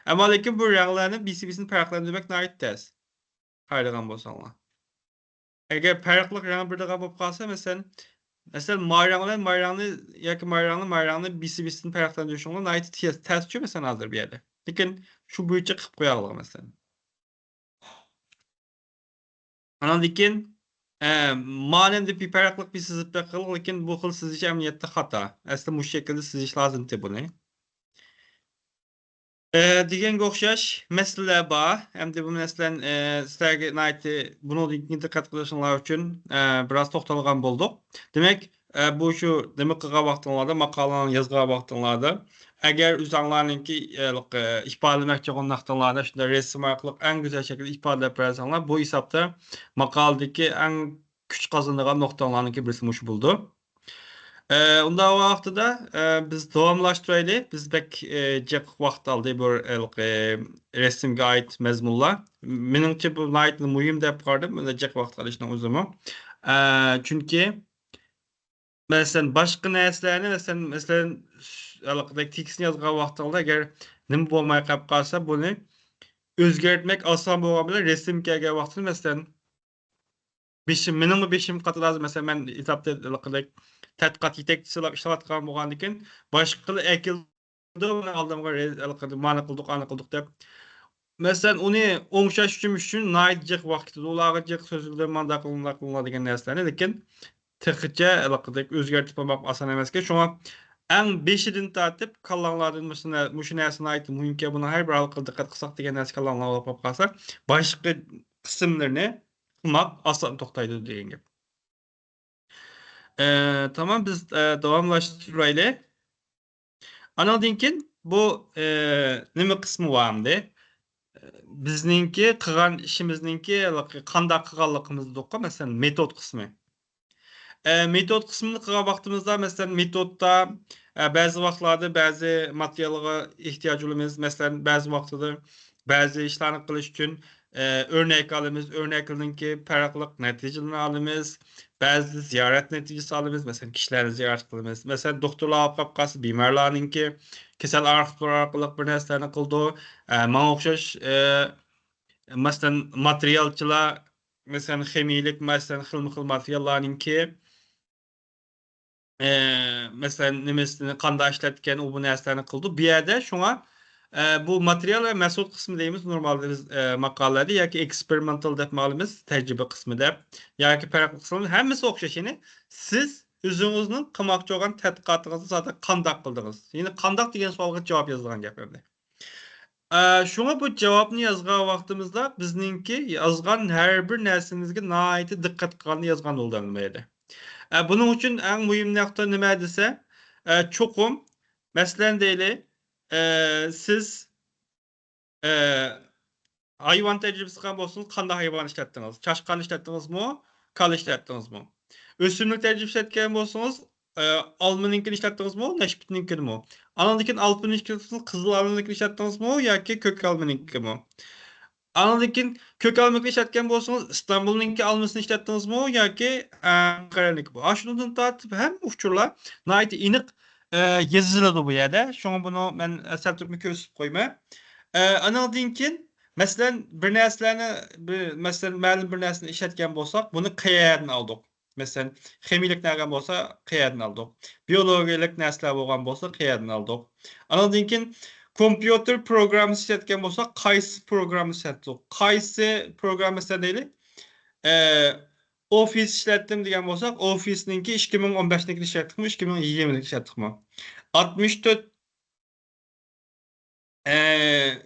Ama lekin bu ranglarni BCB'sini farklandırmak nayit tez. Qaydıgan bolsaňlar. Eger farklı rang birde bolup kalsa mesela mayrangly yoki mayrangly BCB'sini farklandırýanlar nayit tez çö mesela hazır bir ýerde. Lekin şu boýunça kyp goýarlar mesela. Andan lekin manemde bir farklılık bir sizip bakılı lekin bu xil siziş emniyette hata. Aslında bu şekilde siziş lazım te bunu. Digenge okşaş meseleler bar. Hem de bu meselen sizlerge naiti bunu dikkat kılışınlar üçün biraz toxtalgan bolduk. Demek bu şu demek kıga vaxtınlarda makalanın yazgıga vaxtınlarda eğer üzerlerindeki ifadelemek olan vaxtınlarda şunda resim arkalık en güzel şekilde ifade yaparsanlar bu hesapta makaldaki en küçük kazanılan noktalarındaki birisi muş buldu. Unda o vaxtıda biz davamlaştıraylı. Biz bek cek vaxt aldı bu resimge ait mezmunlar. Menimçe bu naitli muhim dep qardım. Öyle cek vaxt alışına uzumu. Çünkü mesela başka näselerini mesela tekstini yazgan vaxtında eğer nima bolmay qap qalsa bunu özgertmek asan bolgan bilen resim kelgen vaxtında mesela beşim katı lazım. Mesela ben etapta tədqiqat yetekçisi olap işlewatgan bolgandyken başga ekildi aldymga many kıldyk dep. Mesela onu oňşaş üçün naýt jek wagtda ulagy jek sözler manda kılınlar digen näselerini lekin tıkıca özgertip bolmak asan emeske. Şoňa en beşidin tartıp kallanlardan mesela muşu näsine aýt muhimke bunu her bir halka dikkat kılsak digen näse kallanlar bolup kalsa başga kısımlarını kılmak asan toktaýdy diyen gep. Tamam biz davamlaştıraylı. Anadinkin bu nime kısmı varmdı. Bizninki kıgan işimizninki kanda kıganlykymyzdy dokka mesela metod kısmı. Metod kısmını kıga vaxtımızda mesela metodda bazı vaxtlarda bazı materialıga ihtiyaç olumuz. Mesela bazı vaxtda bazı işlerini kılış üçün örnek alımız. Örneklininki farklılık neticelerini alımız. Bazı ziyaret neticesi alımız. Mesela kişileri ziyaret kılımız. Mesela doktorlar kapkası bimarlarınki kesel arxivler arkalık bir neslerini kıldı. Mana okşaş mesela materialçılar mesela xemilik mesela xil materiallarınki mesela nimesini kanda işletken o bu näselerini kıldı. Bir yerde şoňa bu material ve mesut kısmı deyimiz normalde biz makalelerde yoki experimental dep malımız tecrübe kısmı dep yoki farklı kısmı hemmesi okşaşını siz özüňizniň kılmakçı bolan tadqiqatyňyzy zaten kandak kıldınız. Yine kandak digen sualga cevap yazılgan geplerdi. Şoňa bu cevapny yazgan wagtymyzda bizninki yazgan her bir näsemizge naýaty dikkat kılgany yazgan boldy. Bunun için en mühim nokta nime dese çokum meselen deyli siz hayvan tecrübesi kan bolsun kanda hayvan işletdiniz. Çaşkan işletdiniz mi? Kal işletdiniz mi? Ösümlük tecrübesi işletken bolsunuz almanynkini işletdiniz mi? Neşbitninkini mi? Anadolu'nun almanynkini kızıl almanynkini işletdiniz mi? Yoki kök almanynkini mi? Anadolu'nun kök almanynkini işletken bolsunuz İstanbul'unki almasını işlettiniz mi? Yoki Ankara'nınki bu. Aşundan tartip hem uçurlar naýaty inik yazılady bu ýerde. Şoňa bunu men esas türkme kösüp goýma. Anadolu'nkin meselen bir näselerini meselen ma'lum bir näseni işletken bolsak bunu kıýadan aldyk. Meselen xemilik nägen bolsa kıýadan aldyk. Biologiyalik näsler bolgan bolsa kıýadan aldyk. Anadolu'nkin kompüter programı işletken bolsa kaýsy programı işletdik? Kaýsy programı işletdik? Office işletdim diyen bolsak Office'ninki 2015'ninki işletdikmi, 2020'ninki işletdikmi? 64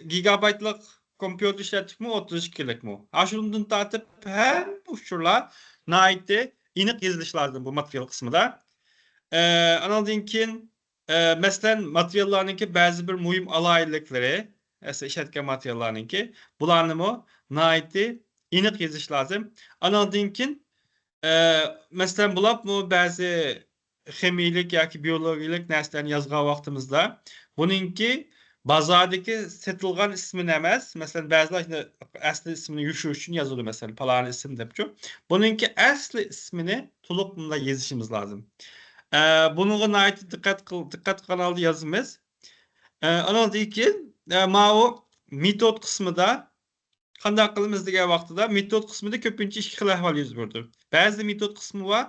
gigabaytlık kompüter işletdikmi, 32'likmi? Aşundan tartıp hem uçurlar naýaty inik yazılış lazım bu material kısmında. Anadolu'nkin meselen materiallarınki bazı bir muhim alaylıkları, işletken materiallarınki, bularını naiti iniq yazış lazım. Anladığınkin mesela bulab bu bazı xemilik yoki biyologik narsalarni yazgan vaqtimizda buningki bazardaki setilgan ismini emas, mesela bazılar asli ismini yuşu üçün yazılı mesela falan isim depçu. Buningki asli ismini tulup bunda yazışımız lazım. Bununla ait dikkat kanalı yazımız. Anladığınkin o metod kısmı da qanday qilamiz degan vaqtida metod qismida ko'pincha ikki xil ahvol yuz berdi. Ba'zi metod qismi bor.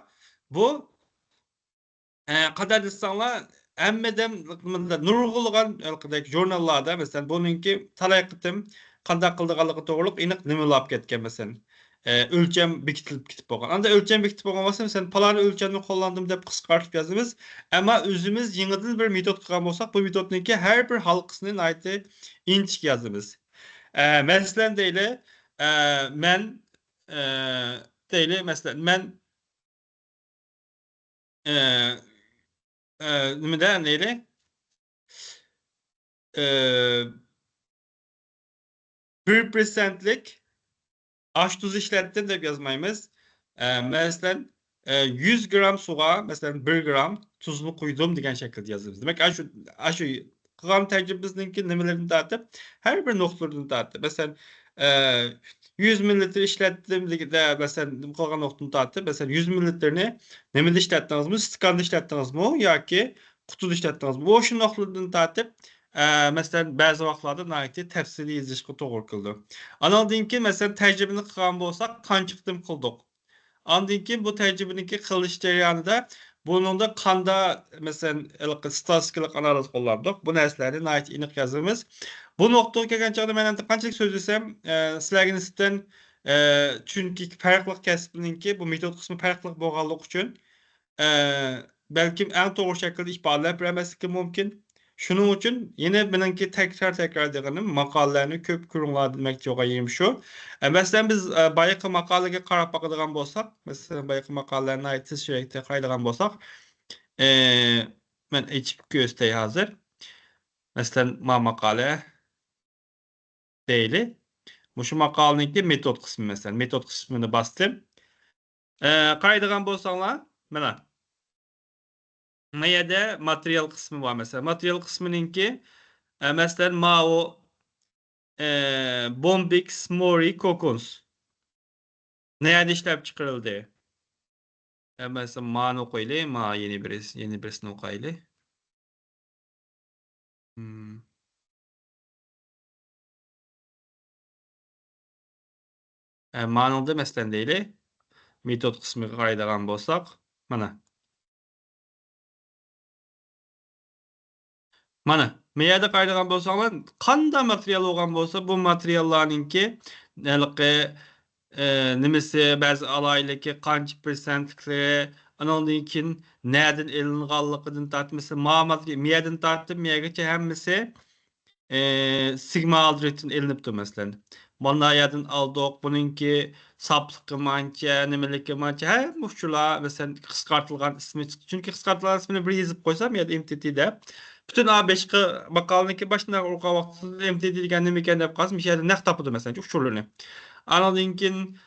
Bu qadar desanglar hammadan nurg'ulg'an jurnallarda masalan buningki talay qitim qanday qildiganligi to'g'riliq aniq nimalab ketgan masalan o'lcham bekitilib ketib bo'lgan. Anda o'lcham bekitib bo'lgan bo'lsa, masalan palani o'lchamni qo'llandim deb qisqartib yozamiz. Ammo o'zimiz yangidan bir metod qilgan bo'lsak, bu metodniki har bir halqasini aytib inchik yozamiz. Mesela deyli, men deyli, mesela men nimada deyli, 1%'lik aş tuz işlettim deb yazmaymiz. Mesela 100 gram suğa, mesela 1 gram tuzunu koydum degan şekilde yazırız. Demek aşı qilgan tecrübemizninki nimelerini tartib, her bir noktalarını tartib. Mesela 100 mililitre işlettim de mesela qilgan noktasını tartib, mesela 100 mililitrini nimada işletdiniz mi? Stikanda işletdiniz mi? Yoki qutuda işletdiniz mi? Bu şu noktalarını tartib, mesela bazı vaqtlarda nəhayət təfsili yazışqa to'g'ri keldi. Anladın ki, mesela tecrübeni qilgan bo'lsak, qancha qitim qildik. Anladın ki, bu tecrübeniki qilish jarayonida bununda qanda mesela statistikalik analiz qo'llandik. Bu narsalarni nəhayət aniq yozamiz. Bu nuqtaga kelgan chog'da men endi qanchalik so'z desam, sizlarga nisbatan chunki farqli kasbninki bu metod qismi farqli bo'lganligi uchun balkim eng to'g'ri shaklda ifodalab bermasligi mumkin. Şunun için yine benimki tekrar deganim maqolalarni ko'p ko'ringlar demoqchi bo'lganim shu. Mesela biz bayaqi maqolaga qarab boqadigan bo'lsak, mesela bayaqi maqolalarni aytish suratda qaraydigan bo'lsak, men açıp göstey hazır. Mesela maqola deyli. Şu maqolaniki metod qismi mesela. Metod qismini bastım. Qaraydigan bo'lsanglar, mana Mayada material kısmı var mesela. Material kısmınınki mesela Mao Bombix Mori Cocoons. Nerede işlep çıkarıldı? Mesela Ma'nı okuyla, Ma yeni birisini okuyla. Ma'nı da mesela değil. Metod kısmı qaraydigan bolsak, mana. Mana, meyada qaraydigan bolsanglar, qanday material olgan bolsa, bu materiallarninki nimesi bazı alayliki qancha persentlikleri anondan keyin nereden elinganligidan tortib mesela miyadan tortib miyagacha hammasi sigma aldritin elinibdi masalan. Mana yerdan aldık, buningki sapligi mancha, nimaligi mancha, hamma shular masalan qisqartirilgan ismi chiqdi. Chunki qisqartirilgan ismini bir yozib qo'ysam ya MTT'da bütün A5 maqolaniki başına o'qigan vaqtida MTT degan nima ekan deb qolsam, o'sha yerda naq topadi masalan shularni. Andan keyin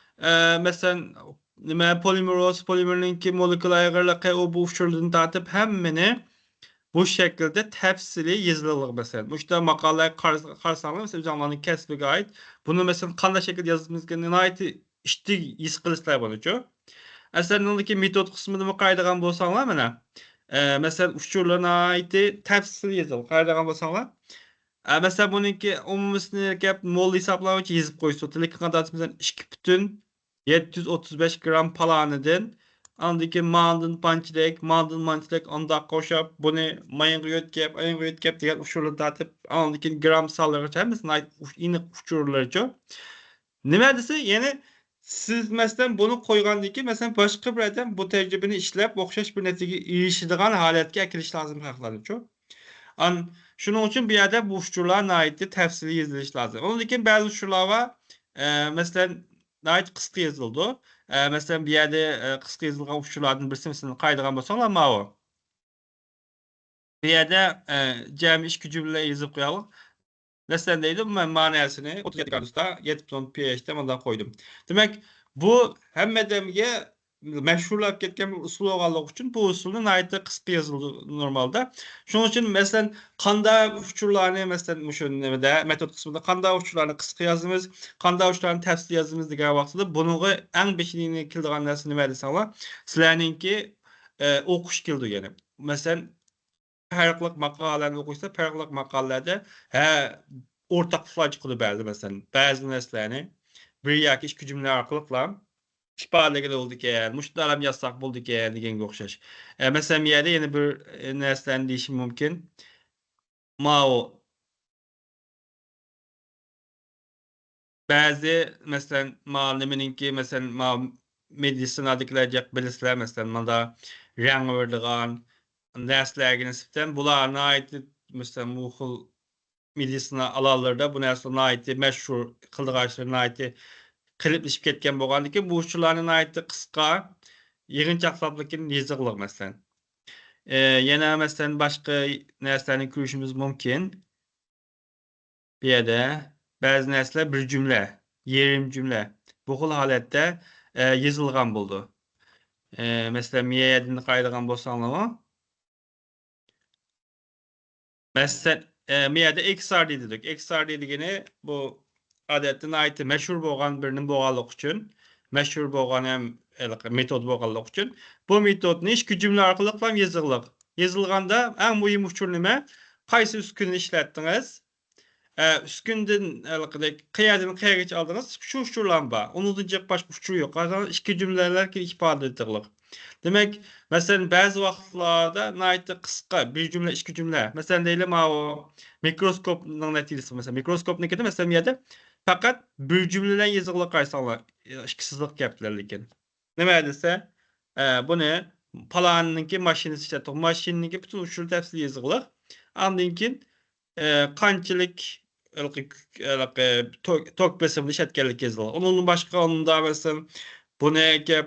mesela nima polimeroz, polimerninki molekul ayg'irligi o bu uçurlardan tortib hammani bu şekilde tefsili yazılılık mesela. Bu işte makaleler karşılanır mesela canlıların kesbiga ait. Bunu mesela qanday şekilde yazımız kendine ait işte iz kılışlar bunu. Mesela ondaki metod kısmını mı qaydagan bolsanglar mana. Mesela uçurlarına ait tefsili yazılır. Qaydagan bolsanglar. Mesela bununki umumisini gap mol hesaplanıcı yazıp koysa. Lekin qanday mesela 2,735 gram palanıdan andaki mandın pançilek, anda koşup bunu mayın ayın ötkep diye uçurları dağıtıp andaki gram salları çağırmasın yine uçurları. Nima dese yani siz mesela bunu koygandaki mesela başka bir adam bu tecrübeni işlep okşaş bir netice erişidigan haletke ekiliş lazım hakları çok. Şunun için bir yerde bu uçurlarına ait tefsili yazılış lazım. Onun için bazı uçurlar var. Mesela ait kısıtlı yazıldı. Mesela bir yerde kısıtlı yazılgan uçurlardan birisi mesela qaydagan bolsanglar mao. Bir yerde cem iş gücüyle yazıp koyalım. Mesela deydi ben manasını 37 gradusda 70 pH'de bundan koydum. Demek bu hem demge meşhurlap ketken bir usul olganlık için bu usulun ayette kısa yazıldı normalde. Şunun için mesela kanda uçurlarını mesela şu nemede metod kısmında kanda uçurlarını kısa yazımız, kanda uçurlarını tefsir yazımız diye vaxtıda bunu en beşini kildiğin nersini verirse ama sizlerninki okuş kildi yani. Mesela farklı makalelerini okuysa farklı makalelerde ortaklıklar çıkıdı bazı neslerini bir yoki ikki cümle arkalıkla ifade oldu ki muştaram yazsak buldu ki degenge okşaş. Mesela bir yerde yeni bir neslen deyişim mümkün. Mao bazı mesela malimininki mesela Mao medisina dikilecek bilisler mesela manda rang verdiğin neslerine nisbeten bularına ait mesela muhul medisina alanlarda bu neslerine ait meşhur kıldıqaçlarına ait kiliplişip ketken bolgandyky bu uçurlarının ait kıska yığınçaklaplıkyn ýyzyklıq mesela. Yana mesela başka neslerini görüşümüz mümkün. Bir yerde bazı nesler bir cümle, yerim cümle. Bu xil halatda ýyzylgan boldu. Mesela miýedini gaýdygan bolsaňlar mesela miýede XR diýdik. XR diýdigini bu adetden aýty meşhur bolgan birinin bogalyk üçin, meşhur bolgan hem metod bogalyk üçin bu metodny iki cümle arkaly hem ýyzyklyk. Ýyzylganda en muhim uçur nime? Kaýsy üskünni işletdiňiz? Üskünden kıyadan kıyageç aldınız. Şu uçurlanma. Onun diyecek başka uçur yok. Aslında iki cümleler ki ifade edilir. Demek mesela bazı vaxtlarda naytda kıska bir cümle iki cümle. Mesela diyelim o mikroskopun neticesi mesela mikroskop ne mesela miyede fakat bir cümleden yazılı kaysanlar işkisizlik yaptılarken. Ne medese bu ne? Palanınki maşinisi işte maşininki bütün uçur tefsir yazılı. Andinkin kançilik tok besimli şetkerlik yazılı. Onun başka onda mesela bu ne ki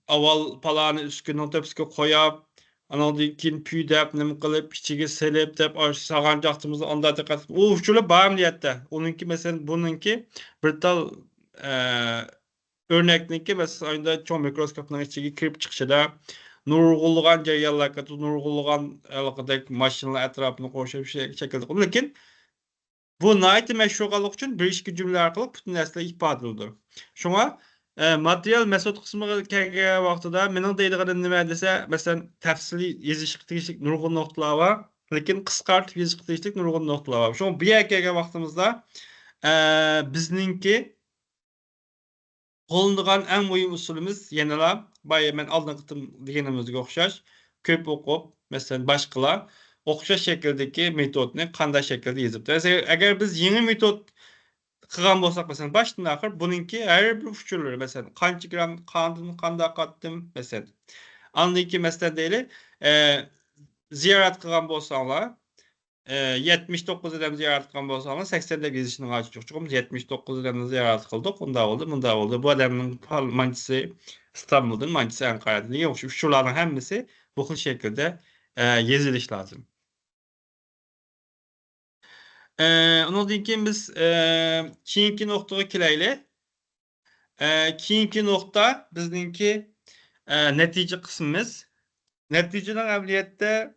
aval palanı üskünün tepsike koyap anadın kin püydep nim kılıp içige selip dep sağancaqtımızı onda dikkat o uçurla bağım niyette. Onunki mesela bununki bir tal örnekninki mesela ayında çoğu mikroskopun içige kirip çıkışıda nurgulluğan jaýýallar, nurgulluğan alaqadak maşinalar etrapyny goşup şekilde. Lekin bu naýty meşrugalyk üçin bir iki cümle arkaly bütün näsle ifade edildi. Şoňa material mesod kısmyna kelgen wagtda meniň diýdiginim nime dese, mesela täfsili ýezişik diýişik nurgun noktalar bar, lekin kyskartyp ýezişik diýişik nurgun noktalar bar. Şoň bir ýerge kelgen wagtymyzda bizninki golundygan en muhim usulumuz ýene-la baýa men aldynky diýenimizge okşaş köp okup mesela başkalar okşaş şekildeki metodny kanday şekilde ýazyp. Eger biz ýeni metod kıgan bolsak mesela başdan ahir bununki her bir uçurları mesela kançı gram kanda kattım mesela. Andaki mesela değil ziyaret kıgan bolsaňlar 79 edem ziyaret kılan bolsaňlar 80'de gezişini gaçy çok 79 edem ziyaret kıldık. Bunda oldu. Bu adamın mançysı İstanbul'dan, mançysı Ankara'dan. Ýok şu şularning hemmesi bu xil şekilde ýeziliş lazım. Ondan keyin biz keyinki noktaga kileýli. Keyinki nokta bizninki netije kısmımız. Neticenin ämliýetde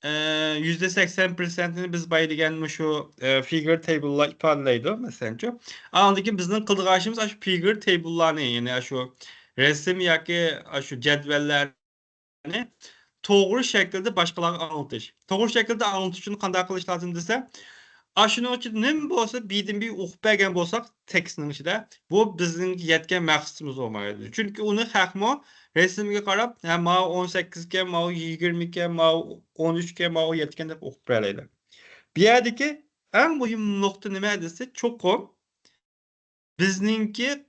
%80%ni biz baý diýen şu figure table'la ipadeleýdi meselçe. Andyky bizning kıldygaşymız şu figure table'larny, ýani şu resim ýaky şu jedwellerni togry şekilde başgalarga anlatyş. Togry şekilde anlatyş üçin kanday kılıç lazım dese, aşının için nim bolsa birden bir okup bergen bolsak tekstinin içinde bu bizim yetken maksatımız olmalıdır. Çünkü onu hakma resimge qarap hem ma 18 ma 20 ma 13 ma yetken dep okup berleydi. Bir yerdeki en mühim nokta nime dese çok kom. Bizninki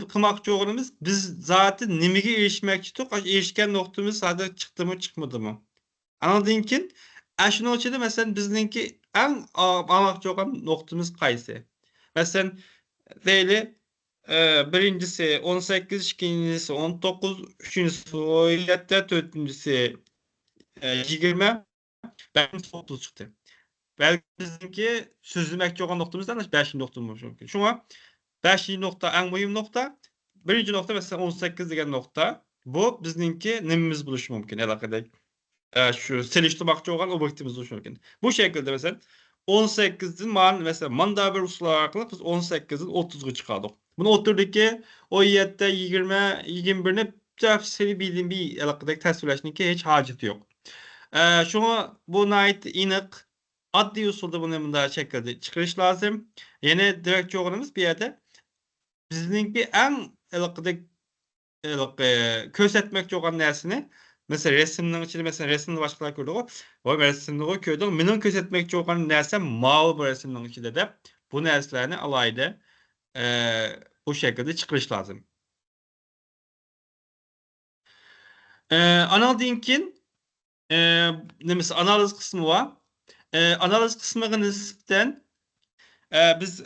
kılmakçı oğlumuz biz zaten nimege erişmekçi tok erişken noktamız sadece çıktı mı çıkmadı mı? Anladığınkin aşının ölçüde mesela bizninki en almakçı olan noktamız kaysı. Mesela deyli birincisi 18, ikincisi 19, üçüncüsü 17, dördüncüsü 20, ben 30 çıktı. belki bizimki sözlemek olan noktamızdan 5. noktamız mümkün. Şuna 5. nokta en mühim nokta. Birinci nokta mesela 18 degan nokta. Bu bizninki nimimiz buluş mümkün. Alakadek şu seliştirmakçı olan obyektimiz buluş mümkün. Bu şekilde mesela 18'den mesela manda bir usul arkalı biz 18'den 30'a çıkardık. Bunu oturduk ki o 7'de 20, 21'ni tefsiri bildiğim bir alakadek tasvirleştiğinde ki hiç hacet yok. Şunu bu ait inik adli usulda bunu da şekilde çıkarış lazım. Yine direkt çoğunumuz bir yerde bizninki en alakadek kösetmek olan nersini mesela resimnin içinde mesela resimde başkalar gördü o resimde o köyde minin kösetmek olan nerse mavi bu resimnin içinde de bu nerslerini alaydı bu şekilde çıkış lazım. Analdinkin mesela analiz kısmı var. Analiz kısmına nispeten biz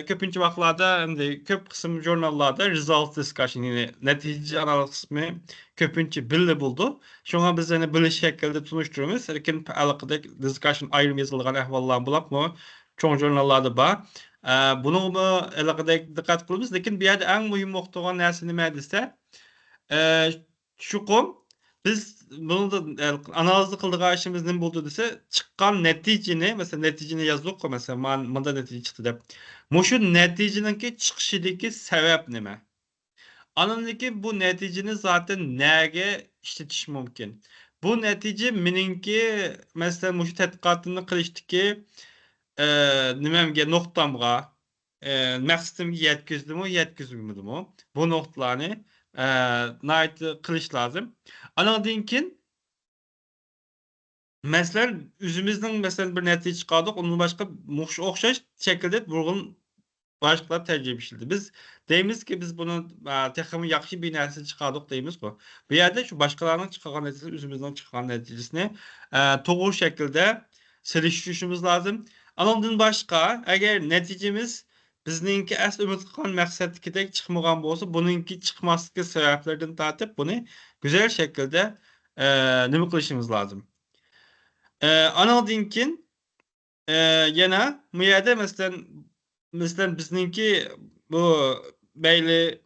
köpünçü vaxtlarda hem köp kısım jurnallarda result discussion yani netice analiz kısmı köpünçü billi buldu. Şuna biz yani billi şekilde tunuşturumuz. Lakin alakadaki discussion ayrım yazılgan ahvallan bulak mı? Çoğun jurnallarda var. Bunu mu alakadaki dikkat kılımız. Lakin bir yerde en mühim noktadan nersini mədise şu kom biz bunu da analiz kıldık işimiz ne buldu dese çıkan neticeni mesela neticeni yazdık ko mesela manda netice çıktı dep. Muşu neticeninki çıkışıdaki sebep neme? Anındaki bu neticeni zaten nege işletiş mümkün. Bu netice mininki mesela muşu tetkikatını kılıştaki nimemge noktamga maqsadımga yetkizmidimi bu noktalarni nayt qilish lazım. Andan keyin mesela özümüzning mesela bir natija chiqardik, undan boshqa o'xshash shaklda burg'un başkalar tercih edildi. Biz deymizki biz bunu texmi yaxshi bir narsa chiqardik deymiz ku. Bu yerda shu boshqalarning chiqargan neticasi o'zimizning chiqqan neticasini to'g'ri shaklda selishtirishimiz lazım. Andan boshqa agar neticamiz bizninki asl umid qilgan maqsaddagidek chiqmagan bo'lsa, buningki chiqmasligi sabablaridan tortib buni güzel shaklda nima qilishimiz lazım. Andan keyin yana bu yerda mesela bizninki bu belli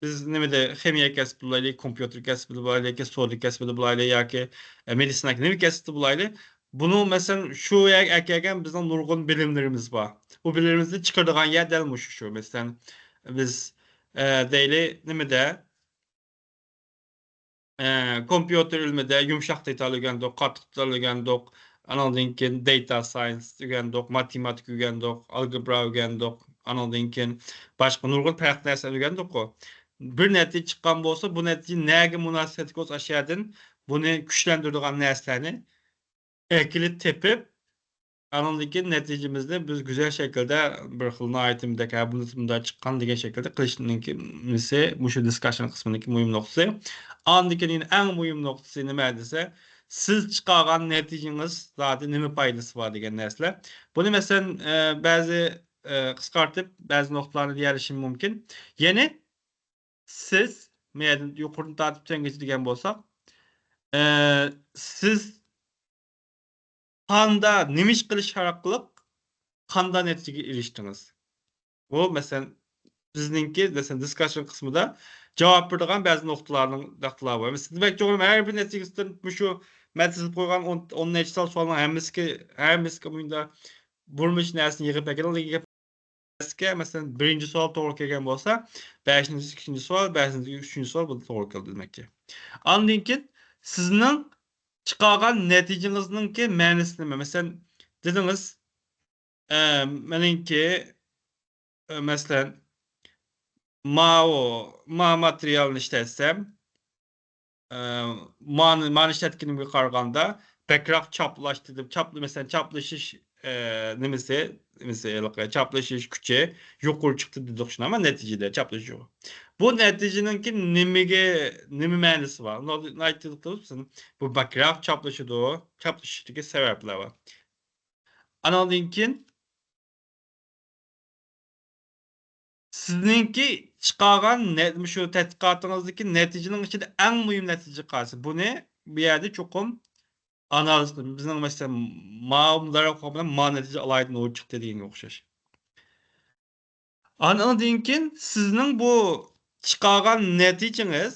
biz nimede ximiya kasbi bulaylı, kompüter kasbi bulaylı, sodlik kasbi bulaylı yoki medisina nima kasbi bulaylı. Bunu mesela şu ekerken bizden nurgun bilimlerimiz var. Bu bilimlerimizi çıkardıgan yer delmiş şu mesela biz deyli nimede kompüter ilmide yumuşak data öğrendik, katlık data öğrendik. Anadın keyin data science öğrendik, matematik öğrendik, algebra öğrendik. Anadın keyin başka nurgun farklı narsa öğrendik o. Bir netice çıkan bolsa bu netice nege münasebetlik olsa aşağıdan bunu güçlendirdiğin narsalarni ekilit tepip anadaki neticemizde biz güzel şekilde bir xil aitimdeki bundan çıkan degan şekilde qilishninki muşu discussion kısmındaki mühim noktası. Andikinin en mühim noktası nima dese siz çıkargan neticeniz zaten nima faydası var degan narsalar. Bunu mesela bazı qisqartib bazı noktalarni deyilishim mumkin. Yeni siz yuqorida tartibdan geçirgan bo'lsak siz qanda nima ish qilish orqali qanday natijaga erishdingiz? Bu mesela bizninki mesela discussion kısmında cevap verdiğin bazı noktalar var. Mesela demek ki her bir neticesinden şu metodist koygan 10 neçsal sualın hemmiski bunda bulmuş nersini yığıp ekelim. Mesela birinci sual doğru kelgen bolsa, 5-nji, 2-nji sual, 5-nji, 3-nji sual bu doğru keldi demekki. Andan keyin sizning çıkargan neticenizninki ma'nosi nima? Mesela dediniz meningki mesela ma materialni ishlatsam mani ishlatganimga qaraganda bekroq chaplashtirib mesela chaplashish nimasi chaplashish kuchi yuqori chiqdi dedik shuni, ama natijada chaplash yo'q. Bu natijaningki nima ma'nosi bor? Uni aytib turibsan. Bu bekroq chaplashidi, chaplashishiga sabablar bor. Andan keyin sizninki çıkargan şu tədqiqatınızdaki neticenin içinde en mühim netice qaysı. Bunu bir yerde çokum analiz qilib bizning masalan ma'lumotlar bilan ma natija alaydan o chiqdi deganga o'xshash. Andan keyin sizning bu chiqargan natijangiz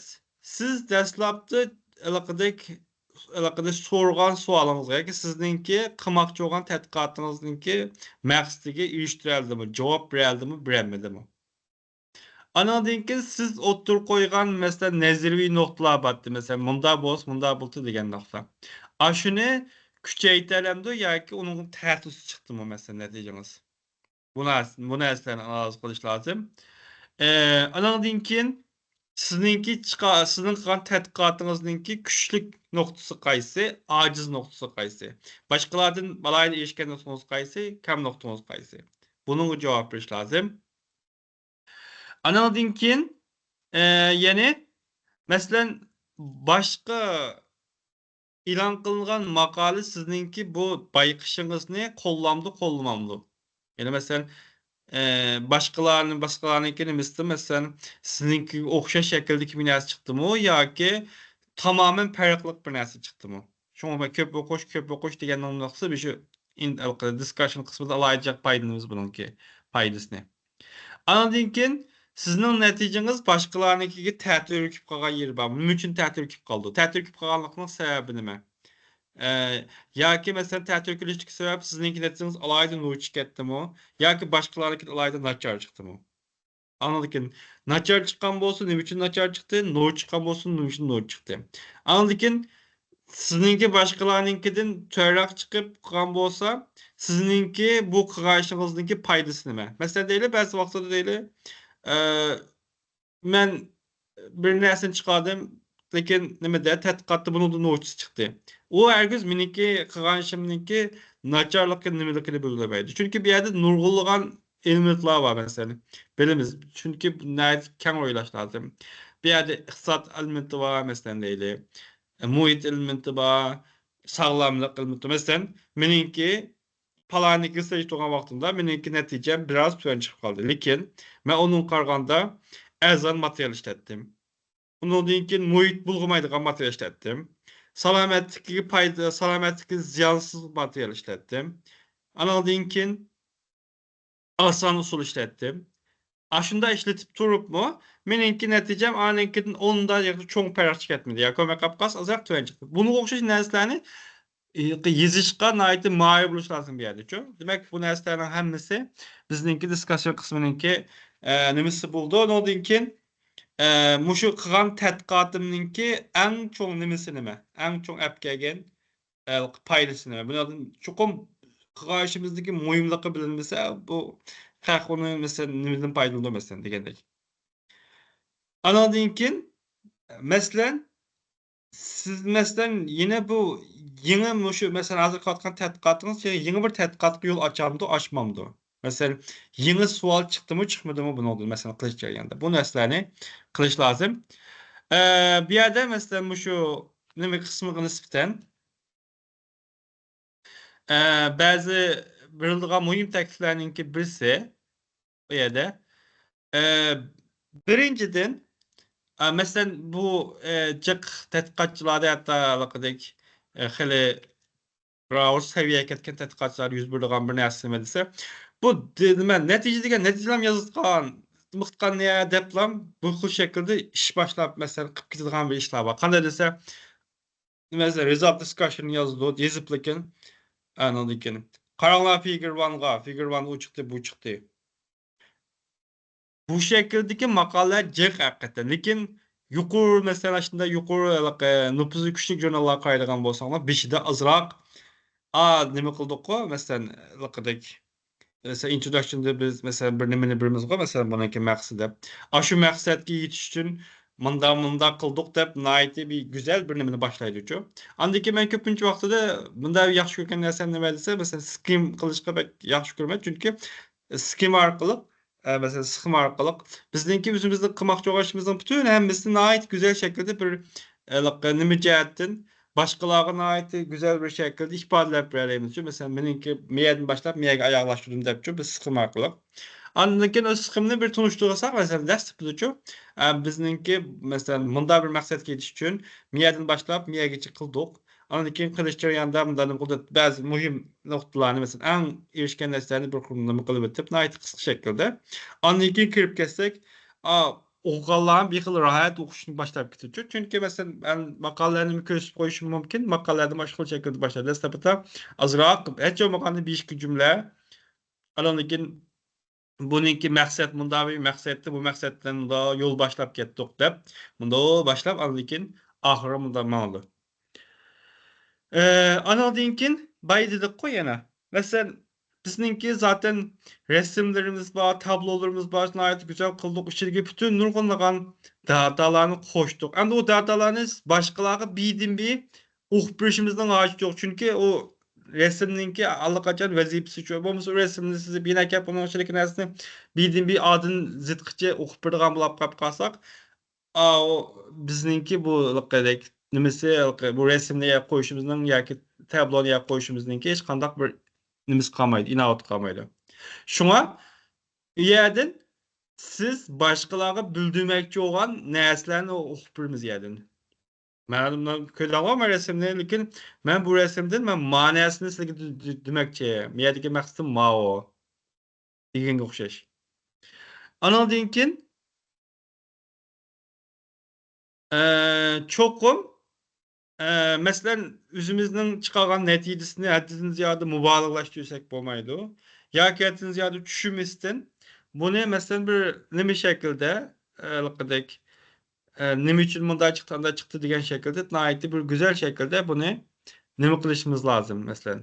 siz dastlabda aloqada so'rgan savolingizga yoki sizningki qilmoqchi bo'lgan tadqiqotingizningki maqsadiga erishtirildimi, javob berildimi, berolmadimi? Andan keyin siz o'ttir qo'ygan masalan nazariy nuqtalar bor, masalan bunda bo'lsa degan nuqta. Ashuni kuchaytiramdi yoki uning ta'sisi chiqdimi masalan natijangiz? Bu narsalarni analiz qilish lozim. Andan keyin sizning qilgan tadqiqotingizningki kuchlik nuqtasi qaysi, ojiz nuqtasi qaysi? Boshqalardan balayda erishgan nuqtangiz qaysi, kam nuqtangiz qaysi? Bunga javob berish lozim. Andan keyin ya'ni masalan boshqa e'lon qilingan maqola sizningki bu bayqishingizni qo'llamdi. Yani mesela başkalarınınki nimisinde mesela sizinki o'xshash shakldagi bir narsa chiqdimi yoki tamamen farqli bir narsa chiqdimi? Shunga ben ko'p o'qish degan nomlaqsa bir shu discussion qismida alaydigan foydamiz buningki foydasini. Andan keyin sizning natijangiz boshqalarnikiga ta'sir etib qolgan yeri bor. Nima uchun ta'sir etib qoldi? Ta'sir etib qolganlikning sababi nima? Yoki mesela ta'sir qilishlik sabab sizning natijangiz alaydan o'chib ketdimi yoki boshqalarniki alaydan nachar chiqdimi? Anladın nachar chiqqan bo'lsa nima uchun nachar chiqdi, no chiqqan bo'lsa nima uchun no chiqdi? Anladın sizningki boshqalarnikidan to'roq chiqib qolgan bo'lsa, sizningki bu qilganishingizningki foydasi nima? Masalan deylik, ba'zi vaqtlarda deylik, men bir narsani chiqardim, lekin nimada tadqiqotda buningdan no'chisi chiqdi. O hergiz meniki qilganishimningki nacharlikka nimaligini bilmaydi. Chunki bu yerda nurg'unlagan elementlar var mesela. Bilimiz. Chunki bunday keng o'ylash lozim. Bu yerda iqtisod elementi var mesela deylik. Muhit elementi var, sog'lomlik elementi. Mesela meniki palaniki seçip turgan vaqtimda meniki natijam biraz tuvan chiqib qoldi. Lekin men onun qaraganda arzon material ishlatdim. Ondan keyin muhit bulg'amaydigan material ishlatdim. Salomatlikka ziyansız material ishlatdim. Andan keyin oson usul ishlatdim. Ashunda ishlatib turibmi, meniki natijam anikidan 10 yoki cho'ng farq chiqatmadi. Yoki qapqas azroq tuvan chiqdi. Bunga o'xshash narsalarni yezishga noiti moyil bo'lish lozim bu yerda-ku. Demak, bu narsalarning hammasi bizningki diskussion qisminingki nimasi bo'ldi. Ondan keyin mushu qilgan tadqiqotimningki eng cho'ng nimasi nima? Eng cho'ng olib kelgan foydasi nima? Bundan chuqur qilganishimizdagi muhimligi bilinmasa, bu haq uni masalan nimadan foydali masalan degandek. Andan keyin masalan siz masalan yine bu yeni mushu masalan hozir qilayotgan tadqiqotingiz yeni bir tadqiqotga yo'l ochamdi, ochmamdi. Mesela yeni sual chiqdimi, chiqmadimi buni oldi mesela qilish jarayonida. Bu narsalarni qilish lozim. Bu yerda mesela mushu nima qismiga nisbatan ba'zi berilgan muhim takliflarninki birisi bu yerda birinchidan mesela bu jiq tadqiqotchilarda hatta aloqadek xili browser seviyaga ketgan tadqiqotchilar yuz bergan bir narsa nima desa, bu nima natijalar yozilgan miqdan ya deblam bu xil shaklda ish boshlab mesela qilib ketadigan bir ishlar bor. Qanday desa, mesela result discussion yozib lekin andan keyin qaranglar figure 1'ga, figure 1 u chiqdi, bu chiqdi. Bu şekildeki maqolalar jiq haqiqatan, lekin yuqori mesela shunda yuqori nufuzi kuchli jurnallar qaraydigan bo'lsanglar, beshida azroq nima qildik-ku, masalan, laqadek mesela introduction'da biz mesela bir nimani bilamiz-ku, mesela buniki maqsadi. Shu maqsadga yetish uchun munda qildik deb nihoyatda bir güzel bir nimani boshlaydi-ku. Andaki men ko'pincha vaqtida bunda yaxshi ko'rgan narsam nima desa, mesela skim qilishga yaxshi ko'rmayman, chunki skim orqali mesela sıxım orqali bizningki o'zimizni qilmoqchi bo'lganimizning butun hammasini nihoyat güzel şekilde bir nima jihatdan boshqalarga nihoyat güzel bir şekilde ifodalab beramiz. Mesela meniki miyadan boshlab miyaga oyoqlashtirdim debchi biz sıxım orqali. Andan keyin o sıxımni bir tunishtirsak, mesela dars biluchu bizningki mesela bunda bir maqsadga yetish uchun miyadan boshlab miyagacha qildik. Ondan keyin qilish jarayonida bundan ba'zi muhim nuqtalarni mesela eng erishgan narsalarni bir qurumlama qilib o'tib, nayt qisqa shaklda. Ondan keyin kirib kelsak, o'qiganlarni bir xil rahat o'qishni boshlab ketuvchi. Chunki mesela ben maqolalarni ko'rsatib qo'yishim mumkin. Maqolalarni boshqa shaklda boshladi. Dastlabda azroq hech bo'lmaganda 5 jumla. Ondan keyin buningki maqsad bunda bir maqsadda bu maqsaddan da yo'l boshlab ketdik deb. Bunda boshlab ondan keyin oxiri bunda ma'lum. Anladığın ki bay dedik koy yana. Mesela bizninki zaten resimlerimiz var, tablolarımız var, nayet güzel kıldık. İçeride bütün nurgınlıgan datalarını koştuk. Ama o datalarını başkaları bildiğim bir birişimizden ağaç yok. Çünkü o resimninki allakaçan vazifesi şu. Bu mesela resimini size bir nekep onun içindeki nesini bildiğim bir adın zıtkıcı birdiğen bulap kap kalsak. O bizninki bu lıkkadek nimesi bu resimliye koyuşumuzun yoki tabloniye koyuşumuzningki hech qanday bir nimasi qolmaydi, inoat qolmaydi. Shunga u yerdan siz boshqalarga bildirmoqchi bo'lgan narsalarni o'qib birimiz yerdan. Men bundan ko'raman resimni, lekin men bu resimdan men ma'nosini sizga demoqchi. Men yerdagi maqsadim ma'o deganga o'xshash. Andan keyin cho'qim mesela özümüzün çıkargan neticesini haddinden ziyade mübalağalaştırırsak bo'lmaydi. Yoki haddinden ziyade tushunmasdan bunu mesela bir nima şekilde nima uchun bunday chiqdi degan şekilde nayeti bir güzel şekilde bunu nima qilishimiz lazım mesela.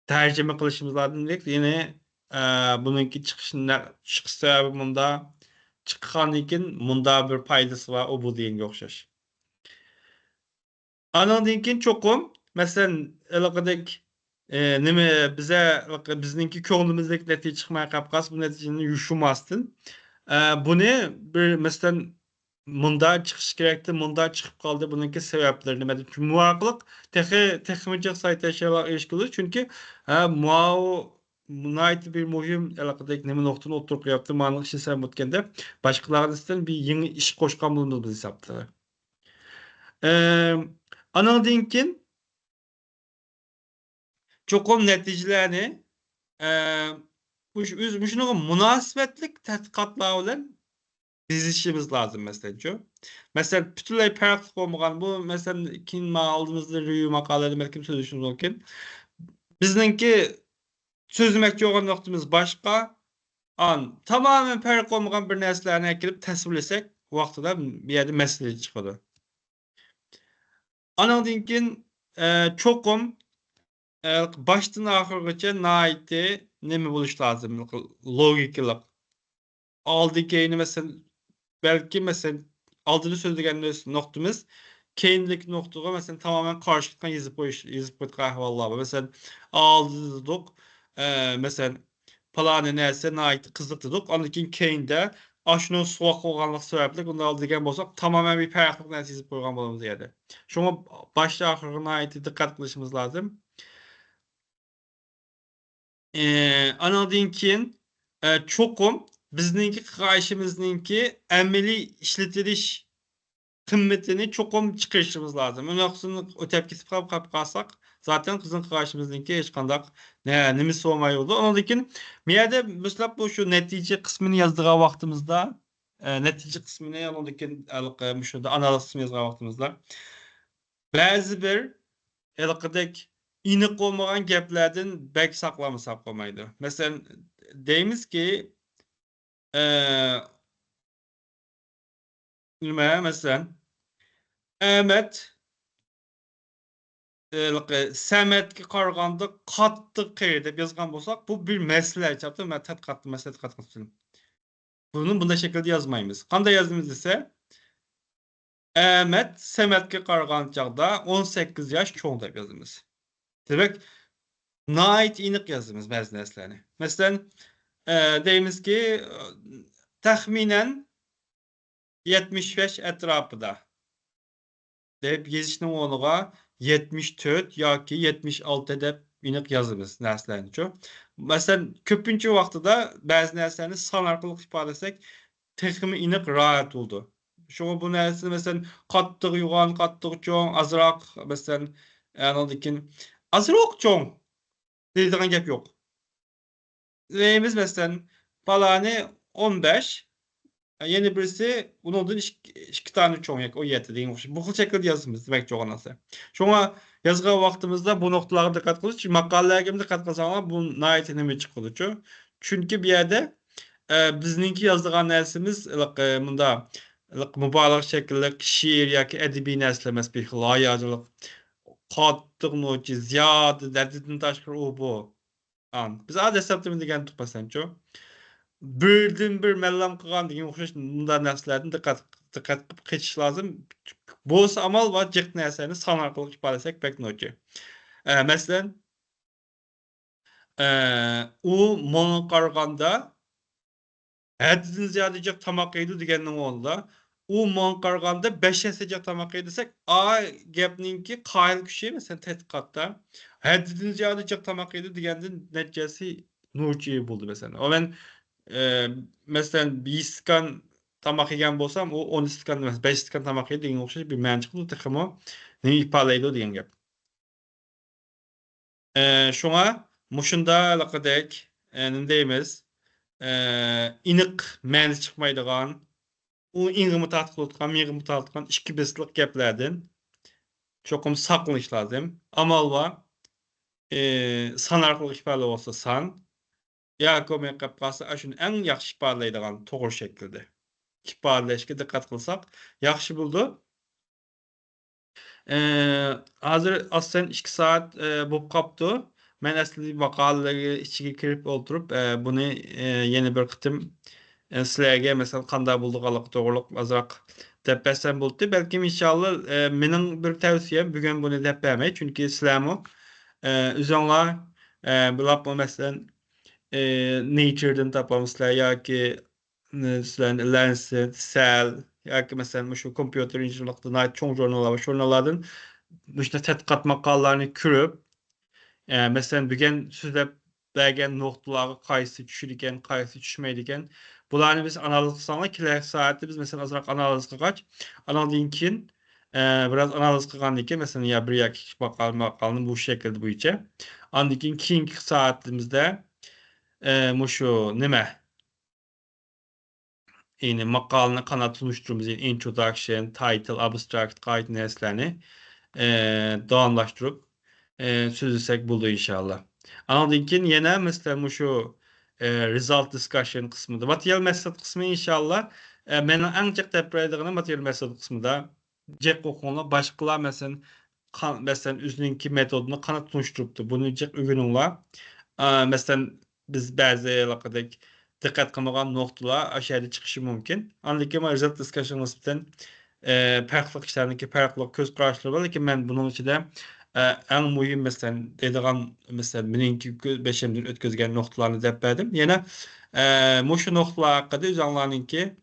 Tercüme qilishimiz lazım dedik. Yine bununki chiqish sebebi bunda chiqqandan keyin bunda bir foydasi var o bu deganga o'xshash. Anladığın ki çokum mesela elaqadek nime bize bizninki ko'nglimizdagi natija chiqmay qolib qolsa bu natijani yushmasdan bunu bir mesela munda chiqish kerakdi, munda chiqib qoldi, buningki sabablar nima deb muvofiq texnik saytlar erishildi chunki muo bunayt bir muhim elaqadek nima nuqtani o'tirib qo'yapti, ma'lum ish sen o'tganda boshqalardan bir yangi ish qo'shgan bo'ldi biz hisobda. Anladığın ki çokum neticelerini şunun münasebetlik tədqiqatlar bilen dizişimiz lazım mesela. Mesela bütünlüğü farklı olmayan bu mesela kim aldığımızda review makaleleri belki sözüşümüz olken bizninki sözlemekçi olan noktamız başka tamamen farklı olmayan bir neslerini ekilip tasvirlesek vaxtıda bir yerde mesele çıkıyor. Anladığın ki çokum baştan ahırgacha naiti nemi buluş lazım logikalık. Aldı keyni mesela belki mesela aldığını sözlegen noktamız keyinlik noktaga mesela tamamen karşılıktan yazıp koyduk vallahi. Mesela aldık mesela falan neyse naiti kızıttık. Ondan keyin keyinde aşının soğuk olganlık sebeple bunu aldı degan bolsak tamamen bir farklılık neyse yazıp koygan bolumuz yerde. Şuna başta ahırga naiti dikkat kılışımız lazım. Anladığın keyin çokum bizninki karşımızninki ameliy işletiliş kıymetini çokum çıkarışımız lazım. Önaksını ötep kesip kapıp kalsak zaten kızın karşımızninki hiç kandak nimisi olmayı oldu. Anladığın keyin miyerde mesela bu şu netice kısmını yazdığı vaktimizde netice kısmını anladığın keyin şurada analiz kısmını yazdığı vaktimizde bazı bir elqidek iniq olmagan gaplardan bek saqlamasak bo'lmaydi. Mesela deymiz ki nima mesela Ahmet Sametga qaraganda qattiq qiydi deb yozgan bo'lsak, bu bir masala chapda men tadqiqotni masala qildim. Buni bunday shaklda yozmaymiz. Qanday yozamiz desa Ahmet Sametga qaragan chaqda 18 yosh cho'ng deb yozamiz. Demek nait iniq yazımız bazı neslerini. Mesela deyimiz ki tahminen 75 etrafında deyip yazışının onuğa 74 yoki 76 deb iniq yazımız neslerini çok. Mesela köpüncü vaxtıda bazı neslerini san arqılıq ifade etsek texmi iniq rahat oldu. Şuna bu nesli mesela qattiq yuğan, qattiq çoğun, azraq mesela Anladıkin azırok çoğun deydiğin gep yok. Neyimiz mesela falani 15 yeni birisi bunun iki tane çoğun yak o yeti deyin oxşar. Bu xil şekilde yazımız demek çoğun asa. Şoňa yazga wagtymyzda bu noktalara dikkat kılış. Çünkü makalelerge dikkat kılsaňlar bu naýat önemi çykdyçy. Çünkü bir ýerde bizninki yazdygan närsemiz munda mübalağa şekillik şiir ýa-ki edebi närsler emas, bir xil ýazylyk katdyk ziyada derdidin taşkary o bu. Biz az hesapdamy digen tutmasanço. Birden bir mellam kılgan digen oxşaş munda närslerden dikkat kılıp geçiş lazım. Bolsa amal var jek närseni san arkaly ipadesek pek noçy. Meselen u moňa garaganda Häddinden ziyade jek tamak ýedi digeniniň olda. U moňa garaganda 5 есе jek tamak ýedi desek, a gepninki gaýly kişi mesela tetkiqatda häddinden ziyade jek tamak ýedi digenden netijesi nurçy boldy mesela. O men meselen 1 skan tamak ýegen bolsam, o 10 skan emas, 5 skan tamak ýedi digen okşaş bir mäň çykdy täkimo näme ipadeýdi digen gep. Şoňa muşunda laqadek näme diýmiz? Inyk mäni çykmaýdygan, o iňimi tatyklatgan, meňimi tatyklan iki beslik geplerden çokum saklanyş lazım. Amal wa san arkaly ifade bolsa san, ýa-ki men gapgasy aşuny eň ýaxşy ifadeleýdigan togry şekilde ifadeleşke dikkat kılsak ýaxşy boldy. Hazır aslında 2 saat bolup kapdy. Men aslında makalelere içige kirip oturup bunu yeni bir kıtım sizlerge mesela kanda buldugalyk dogurluk azrak depesem boldy. Belki inşallah meniň bir tawsiyem bugün bunu dep bermey. Çünki sizlermi üzüňlar bulap meselen Nature'dan tapamyslar ýa-ki sizlerin Lancet, Cell ýa-ki meselen şu kompýuter inženýerlikde näit çoň jurnallar bar. Jurnallardan işte tetkikat makalalarını kürüp meselen bugün süzlep bergen noktalary kaýsy düşüdiken, kaýsy düşmeýdiken bularny biz analiz kılsaňlar kiler saatde biz meselen azrak analiz kılgaç analizden kin biraz analiz kılgandan kin meselen ýa bir ýa-ki makalyny bu şekilde buýça andan kin keyinki saatimizde muşu nime ýni makalyny kana tunuşdurmamız introduction, title, abstract gaýdy närselerini dowamlaşdyryp sözlesek buldu inşallah. Anladınkin yine mesela şu result discussion kısmında. Material method kısmı inşallah men en çok tepkilerdiğine material method kısmında cek okunla başkalar mesela üzününki metodunu kanat tunuşturuptu. Bunu cek ügününla mesela biz bazı lakadek dikkat kılmagan noktalar aşağıda çıkışı mümkün. Anladınkin result discussion kısmından farklı kişilerdeki farklı göz karşılığı var ki men bunun içinde en muhim mesela dediğim mesela meninki beşemden ötközgen noktalarını dep berdim. Yine muşu noktalar hakkında üzerlerninki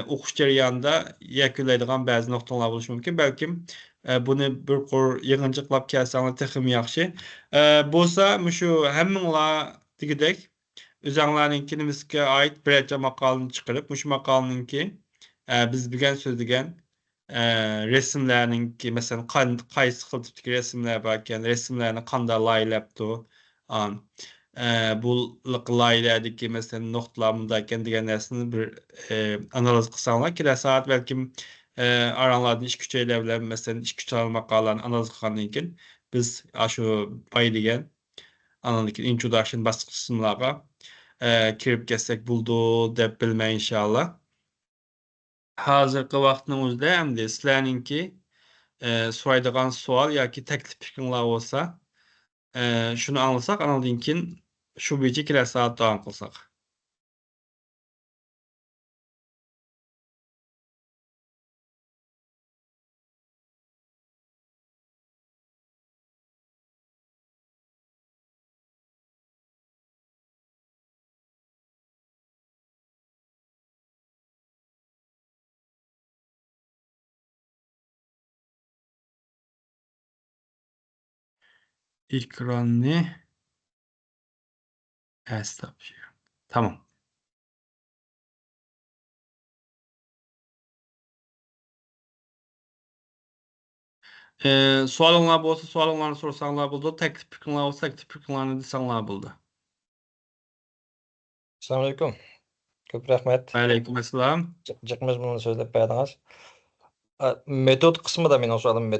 okuş jarayonunda ýekünleýdigan bazı noktalar boluşy mümkin. Belki bunu bir qor ýygyncıklap kelseňler tehim ýaxşy. Bolsa muşu hemmeňla digidek üzerlerninki nimesке ait birçe makalyny çykyryp, muşu makalynynki biz bilen sözlügen resimlerininki mesela kaýsy xil tipdeki resimler barken resimlerini kanda laýlapdy. Bu laýlardaki mesela noktalaryndaken digen närseni bir analiz kılsaňlar kiler saat belki aranlardan iş güçeyle bilen mesela iş güç makalaryny analiz kılgandan kin biz aşu paý digen analitik introduction basky kısımlara kirip gelsek buldu dep bilme inşallah. Hazırkı wagtyňyzda hem-de sizlerninki soýadygan sual ýa-ki teklip pikirler bolsa şunu anlasak anladın kin şu biçi kiler saat dowam kılsak. Ekranı estağfurullah. Tamam. Sualыңlar bolsa sualыңlarni sorsaňlar boldy. Teklif pikirler bolsa teklif pikirlerini deseňler boldy. Assalamu alaykum. Köp rahmet. Alaykum assalam. Jiqimiz bunu söylep berdiňiz. Metod kısmı da mening sualım